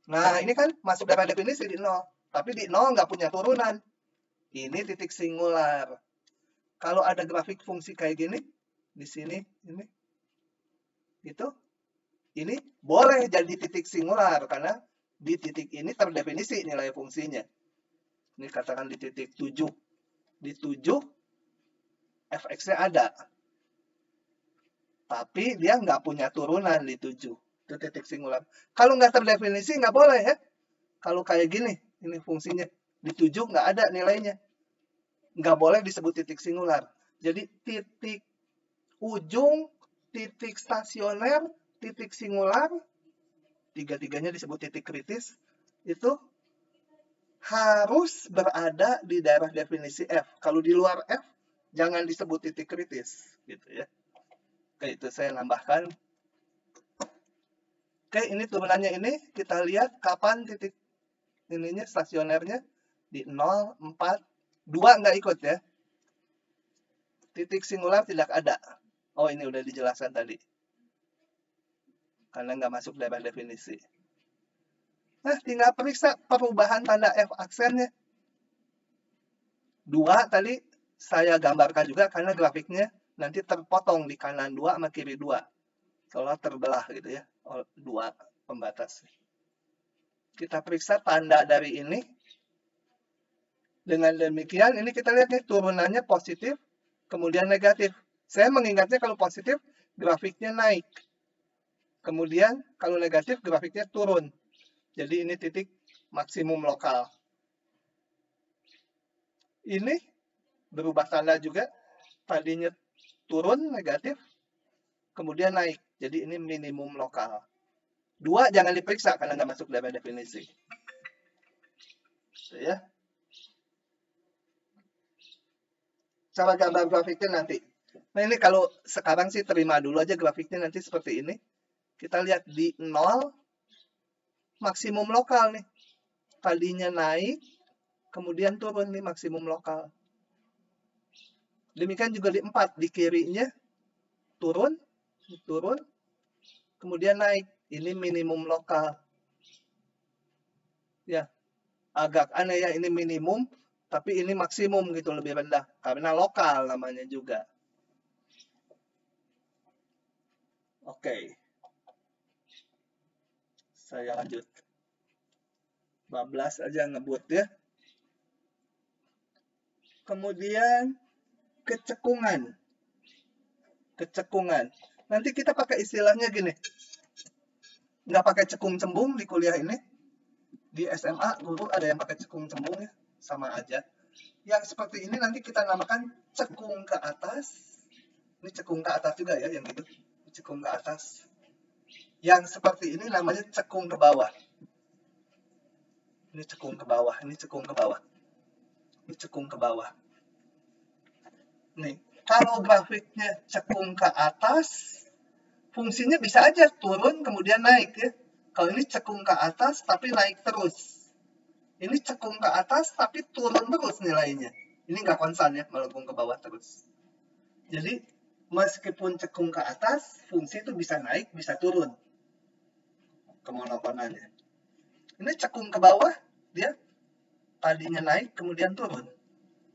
Nah, ini kan masuk dalam definisi di 0. Tapi di 0 nggak punya turunan. Ini titik singular. Kalau ada grafik fungsi kayak gini, di sini, ini, itu, ini boleh jadi titik singular. Karena di titik ini terdefinisi nilai fungsinya. Ini katakan di titik 7. Di 7, fx-nya ada. Tapi dia nggak punya turunan di 7. Itu titik singular. Kalau nggak terdefinisi, nggak boleh ya. Kalau kayak gini, ini fungsinya. Di 7 nggak ada nilainya. Nggak boleh disebut titik singular. Jadi titik ujung, titik stasioner, titik singular, tiga-tiganya disebut titik kritis, itu harus berada di daerah definisi F. Kalau di luar F, jangan disebut titik kritis. Gitu ya. Oke, itu saya nambahkan. Oke, ini turunannya ini. Kita lihat kapan titik ininya, stasionernya. Di 0, 4, 2 nggak ikut ya. Titik singular tidak ada. Oh, ini udah dijelaskan tadi. Karena nggak masuk dalam definisi. Nah, tinggal periksa perubahan tanda F aksennya. 2 tadi saya gambarkan juga karena grafiknya nanti terpotong di kanan 2 sama kiri 2. Kalau terbelah gitu ya. 2 pembatas. Kita periksa tanda dari ini. Dengan demikian, ini kita lihat nih turunannya positif, kemudian negatif. Saya mengingatnya kalau positif, grafiknya naik. Kemudian kalau negatif, grafiknya turun. Jadi ini titik maksimum lokal. Ini berubah tanda juga. Tadinya turun, negatif, kemudian naik. Jadi ini minimum lokal. 2 jangan diperiksa karena nggak masuk dalam definisi. Ya. Cara gambar grafiknya nanti. Nah ini kalau sekarang sih terima dulu aja grafiknya nanti seperti ini. Kita lihat di 0, maksimum lokal nih. Tadinya naik, kemudian turun nih maksimum lokal. Demikian juga di 4, di kirinya turun, kemudian naik. Ini minimum lokal. Ya, agak aneh ya, ini minimum, tapi ini maksimum gitu, lebih rendah. Karena lokal namanya juga. Oke. Saya lanjut. 12 aja ngebut ya. Kemudian kecekungan. Kecekungan. Nanti kita pakai istilahnya gini. Nggak pakai cekung cembung di kuliah ini. Di SMA dulu ada yang pakai cekung cembung ya. Sama aja. Yang seperti ini nanti kita namakan cekung ke atas. Ini cekung ke atas juga ya yang itu. Cekung ke atas. Yang seperti ini namanya cekung ke bawah. Ini cekung ke bawah. Ini cekung ke bawah. Ini cekung ke bawah. Nih, kalau grafiknya cekung ke atas, fungsinya bisa aja turun kemudian naik ya. Kalau ini cekung ke atas tapi naik terus. Ini cekung ke atas tapi turun terus nilainya. Ini nggak konstan ya, melengkung ke bawah terus. Jadi meskipun cekung ke atas, fungsi itu bisa naik, bisa turun. Kemonotonannya. Ini cekung ke bawah, dia tadinya naik kemudian turun.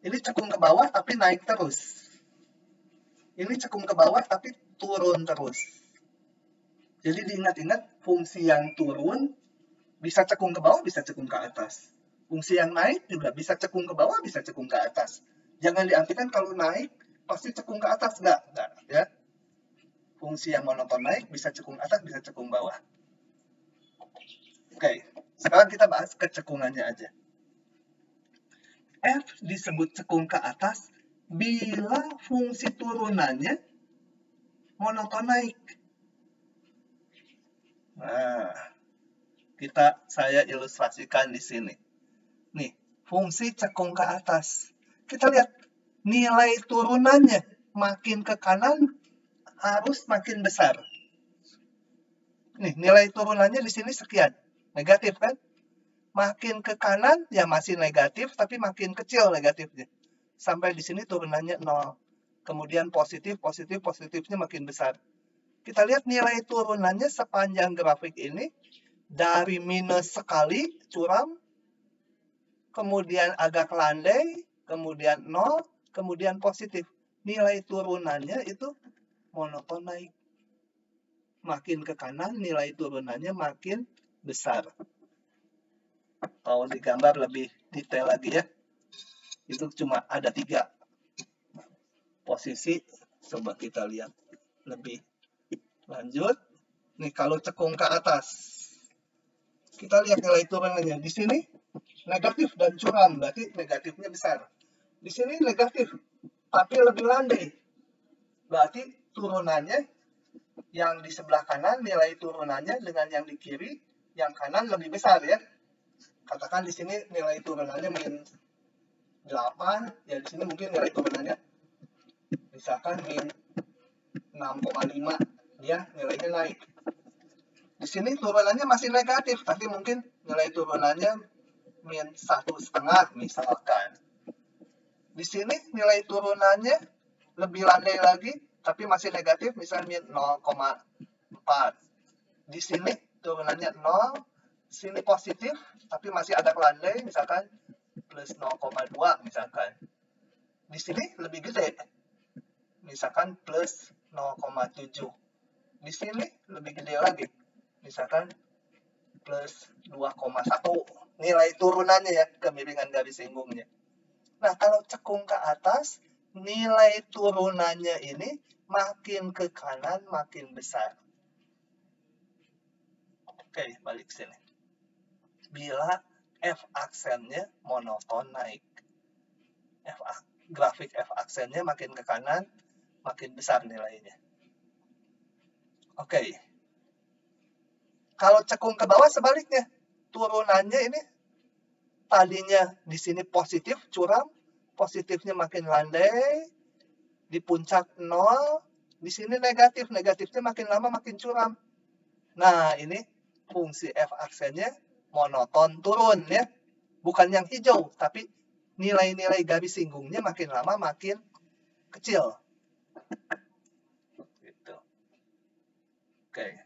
Ini cekung ke bawah tapi naik terus. Ini cekung ke bawah tapi turun terus. Jadi diingat-ingat fungsi yang turun bisa cekung ke bawah, bisa cekung ke atas. Fungsi yang naik juga bisa cekung ke bawah, bisa cekung ke atas. Jangan diartikan kalau naik pasti cekung ke atas, enggak ya. Fungsi yang monoton naik bisa cekung atas, bisa cekung bawah. Oke, sekarang kita bahas kecekungannya aja. F disebut cekung ke atas bila fungsi turunannya monoton naik. Nah, saya ilustrasikan di sini. Nih, fungsi cekung ke atas. Kita lihat nilai turunannya makin ke kanan harus makin besar. Nih, nilai turunannya di sini sekian. Negatif kan? Makin ke kanan ya masih negatif, tapi makin kecil negatifnya. Sampai di sini turunannya 0. Kemudian positifnya makin besar. Kita lihat nilai turunannya sepanjang grafik ini dari minus sekali, curam, kemudian agak landai, kemudian 0, kemudian positif. Nilai turunannya itu monoton naik. Makin ke kanan, nilai turunannya makin besar. Kalau digambar lebih detail lagi ya. Itu cuma ada 3 posisi. Coba kita lihat lebih lanjut. Nih, kalau cekung ke atas. Kita lihat nilai turunannya. Di sini negatif dan curam, berarti negatifnya besar. Di sini negatif, tapi lebih landai. Berarti turunannya yang di sebelah kanan, nilai turunannya dengan yang di kiri, yang kanan lebih besar ya. Katakan di sini nilai turunannya min 8, ya di sini mungkin nilai turunannya misalkan min 6,5, dia nilainya naik. Di sini turunannya masih negatif, tapi mungkin nilai turunannya min 1,5 misalkan. Di sini nilai turunannya lebih landai lagi, tapi masih negatif, misalnya min 0,4. Di sini turunannya 0, sini positif, tapi masih ada landai, misalkan plus 0,2 misalkan. Di sini lebih gede, misalkan plus 0,7. Di sini lebih gede lagi, misalkan plus 2,1. Nilai turunannya ya, kemiringan garis singgungnya. Nah, kalau cekung ke atas, nilai turunannya ini makin ke kanan makin besar. Oke, balik sini. Bila F aksennya monoton naik. Grafik F aksennya makin ke kanan, makin besar nilainya. Oke. Kalau cekung ke bawah sebaliknya. Turunannya ini tadinya di sini positif, curam. Positifnya makin landai. Di puncak 0. Di sini negatif. Negatifnya makin lama makin curam. Nah, ini fungsi F aksennya monoton turun ya. Bukan yang hijau, tapi nilai-nilai garis singgungnya makin lama makin kecil. Gitu. Oke.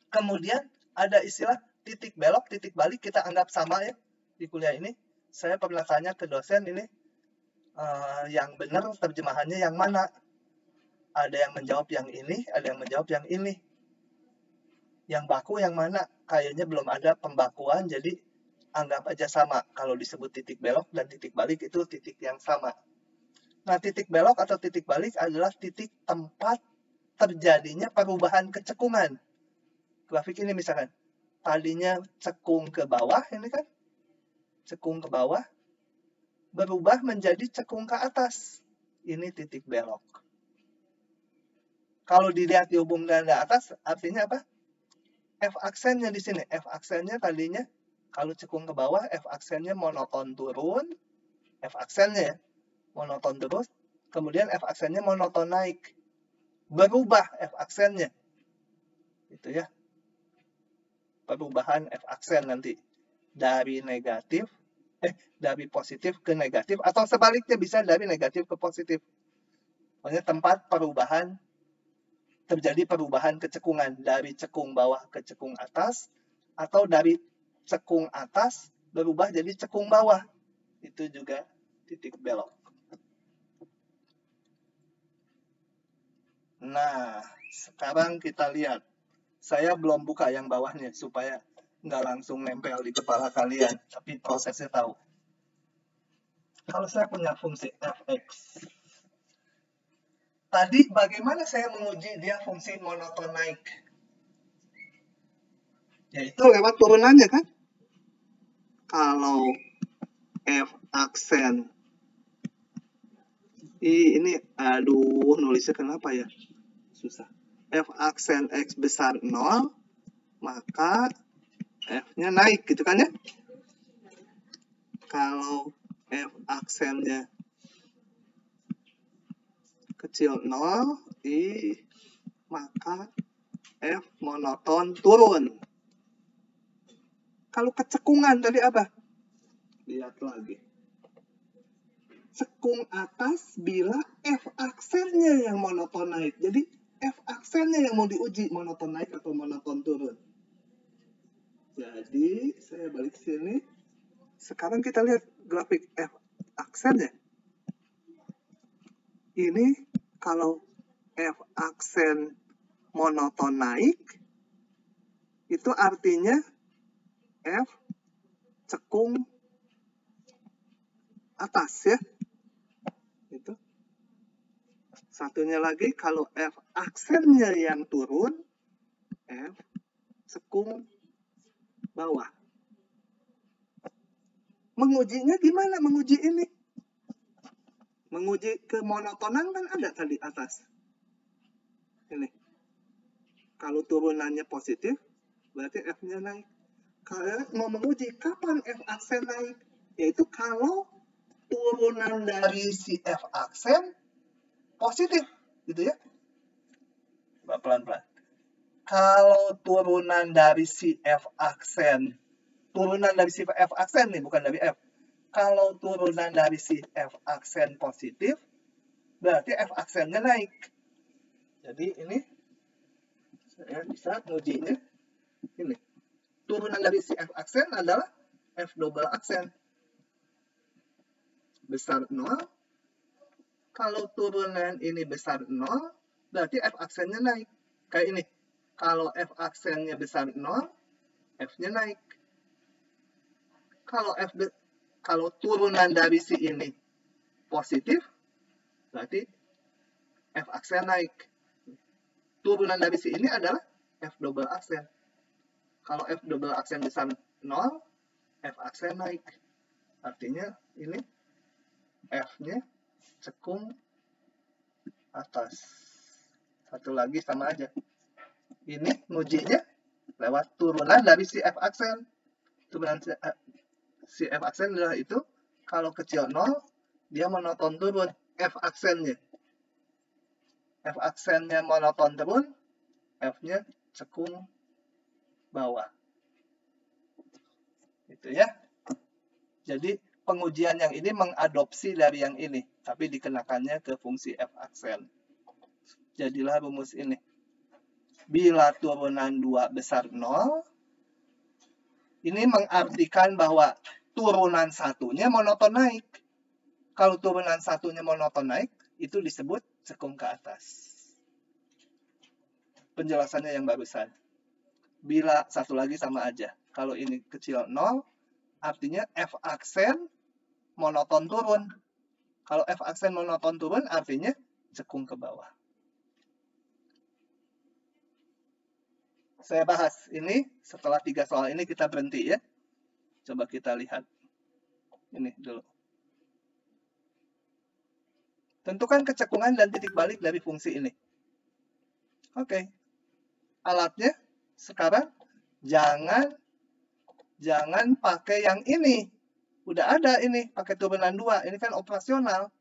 Kemudian ada istilah titik belok, titik balik, kita anggap sama ya di kuliah ini. Saya pernah tanya ke dosen ini, yang benar terjemahannya yang mana? Ada yang menjawab yang ini, ada yang menjawab yang ini. Yang baku yang mana? Kayaknya belum ada pembakuan, jadi anggap aja sama. Kalau disebut titik belok dan titik balik itu titik yang sama. Nah, titik belok atau titik balik adalah titik tempat terjadinya perubahan kecekungan. Grafik ini misalkan, tadinya cekung ke bawah, ini kan, cekung ke bawah, berubah menjadi cekung ke atas. Ini titik belok. Kalau dilihat dihubungkan ke atas, artinya apa? F aksennya di sini. F aksennya tadinya, kalau cekung ke bawah, F aksennya monoton turun. F aksennya ya, monoton terus. Kemudian F aksennya monoton naik. Berubah F aksennya. Itu ya. Perubahan F aksen nanti. Dari negatif, dari positif ke negatif. Atau sebaliknya bisa dari negatif ke positif. Maksudnya tempat perubahan, terjadi perubahan kecekungan. Dari cekung bawah ke cekung atas. Atau dari cekung atas berubah jadi cekung bawah. Itu juga titik belok. Nah, sekarang kita lihat. Saya belum buka yang bawahnya supaya nggak langsung nempel di kepala kalian, tapi prosesnya tahu. Kalau saya punya fungsi fx, tadi bagaimana saya menguji dia fungsi monoton naik? Yaitu lewat turunannya kan. Kalau F aksen ini aduh nulisnya kenapa ya? Susah. F aksen X besar 0, maka F-nya naik gitu kan ya. Kalau F aksennya kecil 0, maka F monoton turun. Kalau kecekungan tadi apa? Lihat lagi. Cekung atas bila F aksennya yang monoton naik. Jadi F aksennya yang mau diuji, monoton naik atau monoton turun. Jadi saya balik sini. Sekarang kita lihat grafik F aksennya. Ini kalau F aksen monoton naik, itu artinya F cekung atas ya. Itu. Satunya lagi kalau F aksennya yang turun, F cekung bawah. Mengujinya gimana menguji ini? Menguji kemonotonan kan ada tadi atas. Ini. Kalau turunannya positif, berarti F-nya naik. Kalau mau menguji kapan F aksen naik, yaitu kalau turunan dari si F aksen positif, gitu ya. Pelan-pelan. Kalau turunan dari si F aksen, turunan dari si F aksen nih, bukan dari F. Kalau turunan dari si F aksen positif, berarti F aksennya naik. Jadi ini saya bisa ngujinya ini. Turunan dari si F aksen adalah F double aksen. Besar 0. Kalau turunan ini besar 0, berarti F aksennya naik. Kayak ini. Kalau F aksennya besar 0, F-nya naik. Kalau turunan dari si ini positif, berarti F aksen naik. Turunan dari si ini adalah F double aksen. Kalau F double aksen besar 0, F aksen naik. Artinya ini F-nya cekung atas. Satu lagi sama aja. Ini ngujinya lewat turunan dari si F aksen. Turunan si F aksen adalah itu. Kalau kecil 0, dia monoton turun. F aksennya. F aksennya monoton turun. F-nya cekung bawah. Itu ya. Jadi pengujian yang ini mengadopsi dari yang ini, tapi dikenakannya ke fungsi F aksen. Jadilah rumus ini. Bila turunan 2 besar 0, ini mengartikan bahwa turunan satunya monoton naik. Kalau turunan satunya monoton naik, itu disebut cekung ke atas. Penjelasannya yang barusan. Bila satu lagi sama aja. Kalau ini kecil 0, artinya F aksen monoton turun. Kalau F aksen monoton turun, artinya cekung ke bawah. Saya bahas ini, setelah 3 soal ini kita berhenti ya. Coba kita lihat. Ini dulu. Tentukan kecekungan dan titik balik dari fungsi ini. Oke. Alatnya sekarang jangan pakai yang ini. Udah ada ini, pakai turunan 2. Ini kan operasional.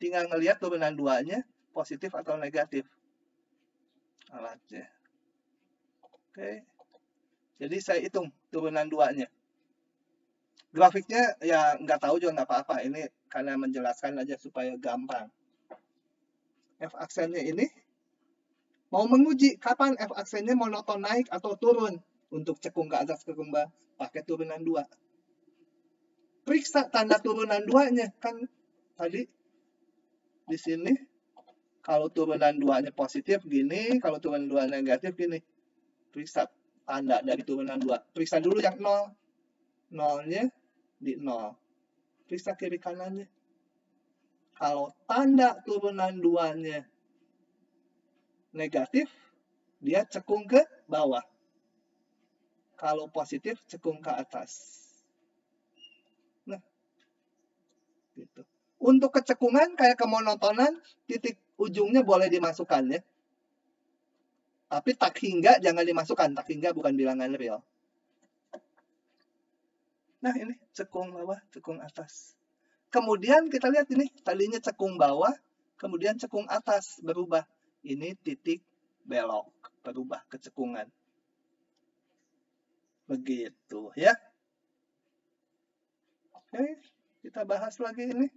Tinggal ngelihat turunan 2-nya positif atau negatif. Alatnya. Oke. Jadi saya hitung turunan 2-nya. Grafiknya ya nggak tahu juga nggak apa-apa. Ini karena menjelaskan aja supaya gampang. F aksennya ini mau menguji kapan F aksennya monoton naik atau turun. Untuk cekung ke atas ke bawah pakai turunan 2. Periksa tanda turunan 2-nya. Kan tadi di sini kalau turunan 2-nya positif gini, kalau turunan 2 negatif gini. Periksa tanda dari turunan 2. Periksa dulu yang 0. 0-nya di 0. Periksa kiri kanannya. Kalau tanda turunan 2-nya negatif, dia cekung ke bawah. Kalau positif, cekung ke atas. Nah, gitu. Untuk kecekungan, kayak kemonotonan, titik ujungnya boleh dimasukkan ya. Tapi tak hingga jangan dimasukkan. Tak hingga bukan bilangan real. Nah, ini cekung bawah, cekung atas. Kemudian kita lihat ini, tadinya cekung bawah, kemudian cekung atas, berubah. Ini titik belok, berubah kecekungan. Begitu ya. Oke, kita bahas lagi ini.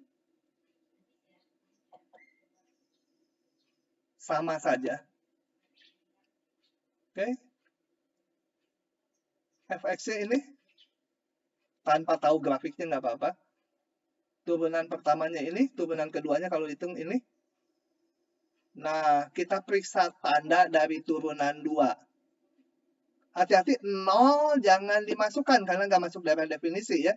Sama saja. Oke. fx ini tanpa tahu grafiknya nggak apa-apa. Turunan pertamanya ini, turunan keduanya kalau hitung ini. Nah, kita periksa tanda dari turunan 2. Hati-hati, 0 jangan dimasukkan karena nggak masuk dalam definisi ya.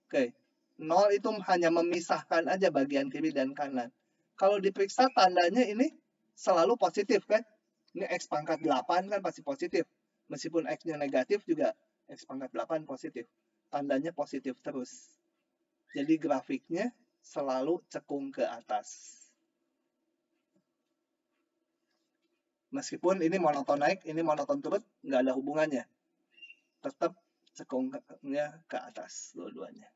Oke, 0 itu hanya memisahkan aja bagian kiri dan kanan. Kalau diperiksa tandanya ini selalu positif kan. Ini X pangkat 8 kan pasti positif. Meskipun X-nya negatif juga X pangkat 8 positif. Tandanya positif terus. Jadi grafiknya selalu cekung ke atas. Meskipun ini monoton naik, ini monoton turun, nggak ada hubungannya. Tetap cekungnya ke atas dua-duanya.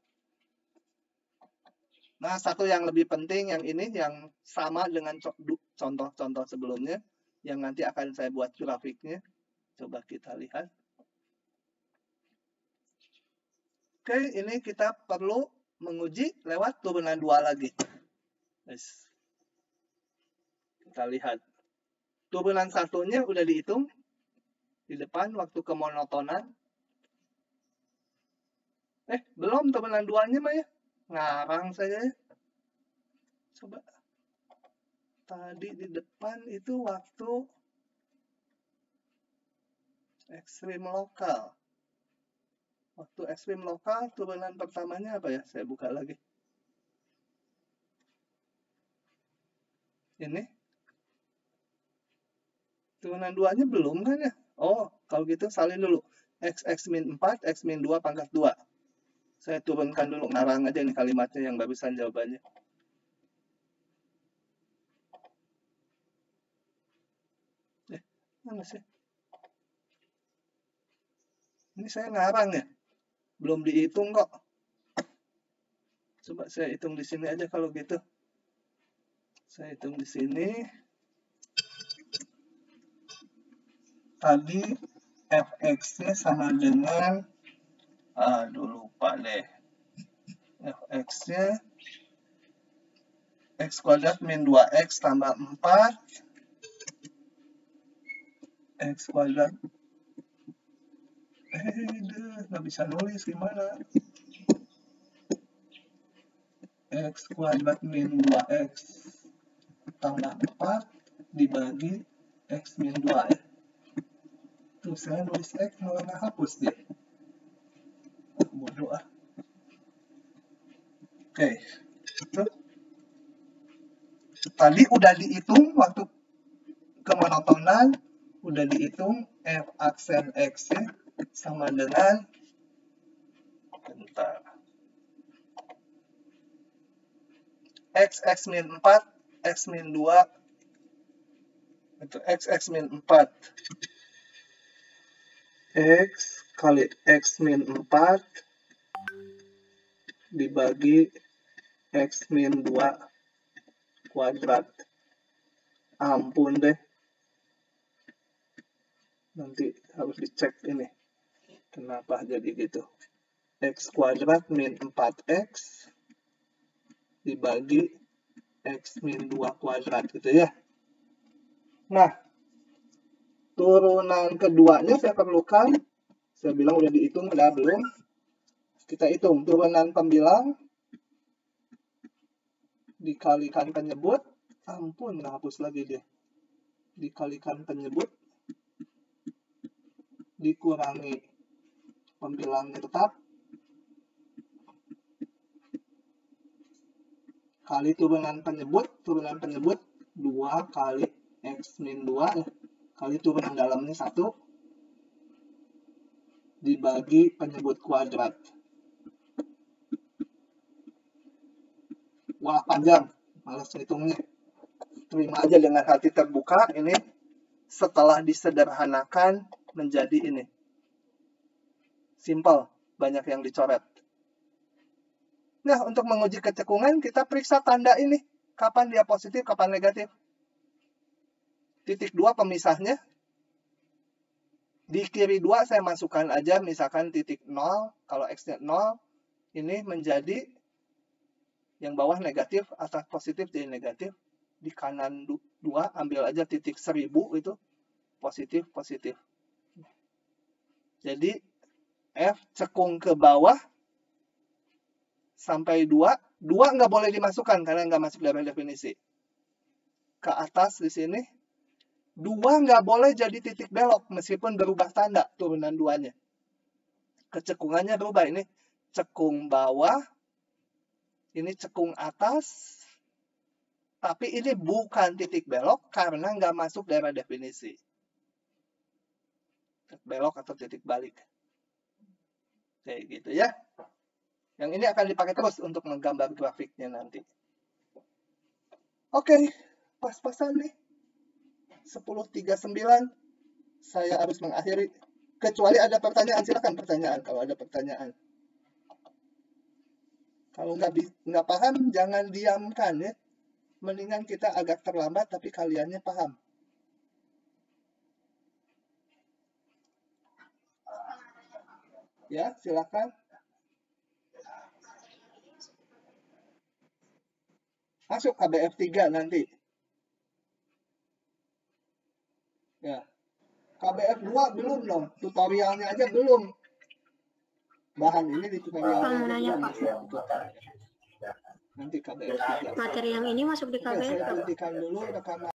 Nah, satu yang lebih penting yang ini, yang sama dengan contoh-contoh sebelumnya, yang nanti akan saya buat grafiknya. Coba kita lihat. Oke, ini kita perlu menguji lewat turunan 2 lagi. Yes. Kita lihat. Turunan satunya udah dihitung di depan waktu kemonotonan. Belum turunan 2-nya mah ya. Ngarang saja ya. Coba. Tadi di depan itu waktu ekstrim lokal. Waktu ekstrim lokal, turunan pertamanya apa ya? Saya buka lagi. Ini. Turunan 2-nya belum kan ya? Oh, kalau gitu salin dulu. X min 4, X min 2 pangkat 2. Saya turunkan dulu, ngarang aja nih kalimatnya yang barusan jawabannya. Mana sih? Ini saya ngarang ya? Belum dihitung kok. Coba saya hitung di sini aja kalau gitu. Saya hitung di sini. Tadi fx-nya sama dengan, aduh lupa deh. Fx-nya x kuadrat min 2x tambah 4. X kuadrat. Nggak bisa nulis gimana. X kuadrat min 2x tambah 4 dibagi X min 2 ya. Tuh saya nulis X malah nggak hapus deh. Bodoh ah. Oke. Tadi udah dihitung waktu kemonotonan, udah dihitung F aksen X -nya sama dengan, bentar, X min 4, X min 2, itu X min 4. X kali X min 4 dibagi X min 2 kuadrat. Ampun deh. Nanti harus dicek ini. Kenapa jadi gitu. X kuadrat min 4X dibagi X min 2 kuadrat gitu ya. Nah, turunan keduanya saya perlukan. Saya bilang udah dihitung, udah belum. Kita hitung turunan pembilang dikalikan penyebut. Ampun, nggak hapus lagi dia. Dikalikan penyebut dikurangi pembilang tetap kali turunan penyebut 2 kali X min 2 kali turunan dalamnya 1 dibagi penyebut kuadrat. Wah, panjang. Malas hitungnya. Terima aja dengan hati terbuka. Ini setelah disederhanakan menjadi ini. Simple. Banyak yang dicoret. Nah, untuk menguji kecekungan, kita periksa tanda ini. Kapan dia positif, kapan negatif. Titik 2 pemisahnya. Di kiri 2 saya masukkan aja misalkan titik 0. Kalau X-nya 0, ini menjadi yang bawah negatif, atas positif jadi negatif. Di kanan 2 ambil aja titik 1000 itu positif, positif. Jadi F cekung ke bawah sampai 2. 2 nggak boleh dimasukkan karena nggak masuk dalam definisi. Ke atas di sini. 2 nggak boleh jadi titik belok meskipun berubah tanda turunan 2-nya. Kecekungannya berubah. Ini cekung bawah. Ini cekung atas. Tapi ini bukan titik belok karena nggak masuk dalam definisi. Titik belok atau titik balik. Kayak gitu ya. Yang ini akan dipakai terus untuk menggambar grafiknya nanti. Oke, pas-pasan nih. 10.39. Saya harus mengakhiri. Kecuali ada pertanyaan, silakan pertanyaan kalau ada pertanyaan. Kalau nggak paham, jangan diamkan ya. Mendingan kita agak terlambat, tapi kaliannya paham. Ya, silakan. Masuk KBF 3 nanti. Ya. KBF 2 belum dong. Tutorialnya aja belum. Bahan ini di tutorialnya aja belum. Nanti KBF 3. Materi yang ini masuk di Oke, KBF. saya hentikan dulu rekaman.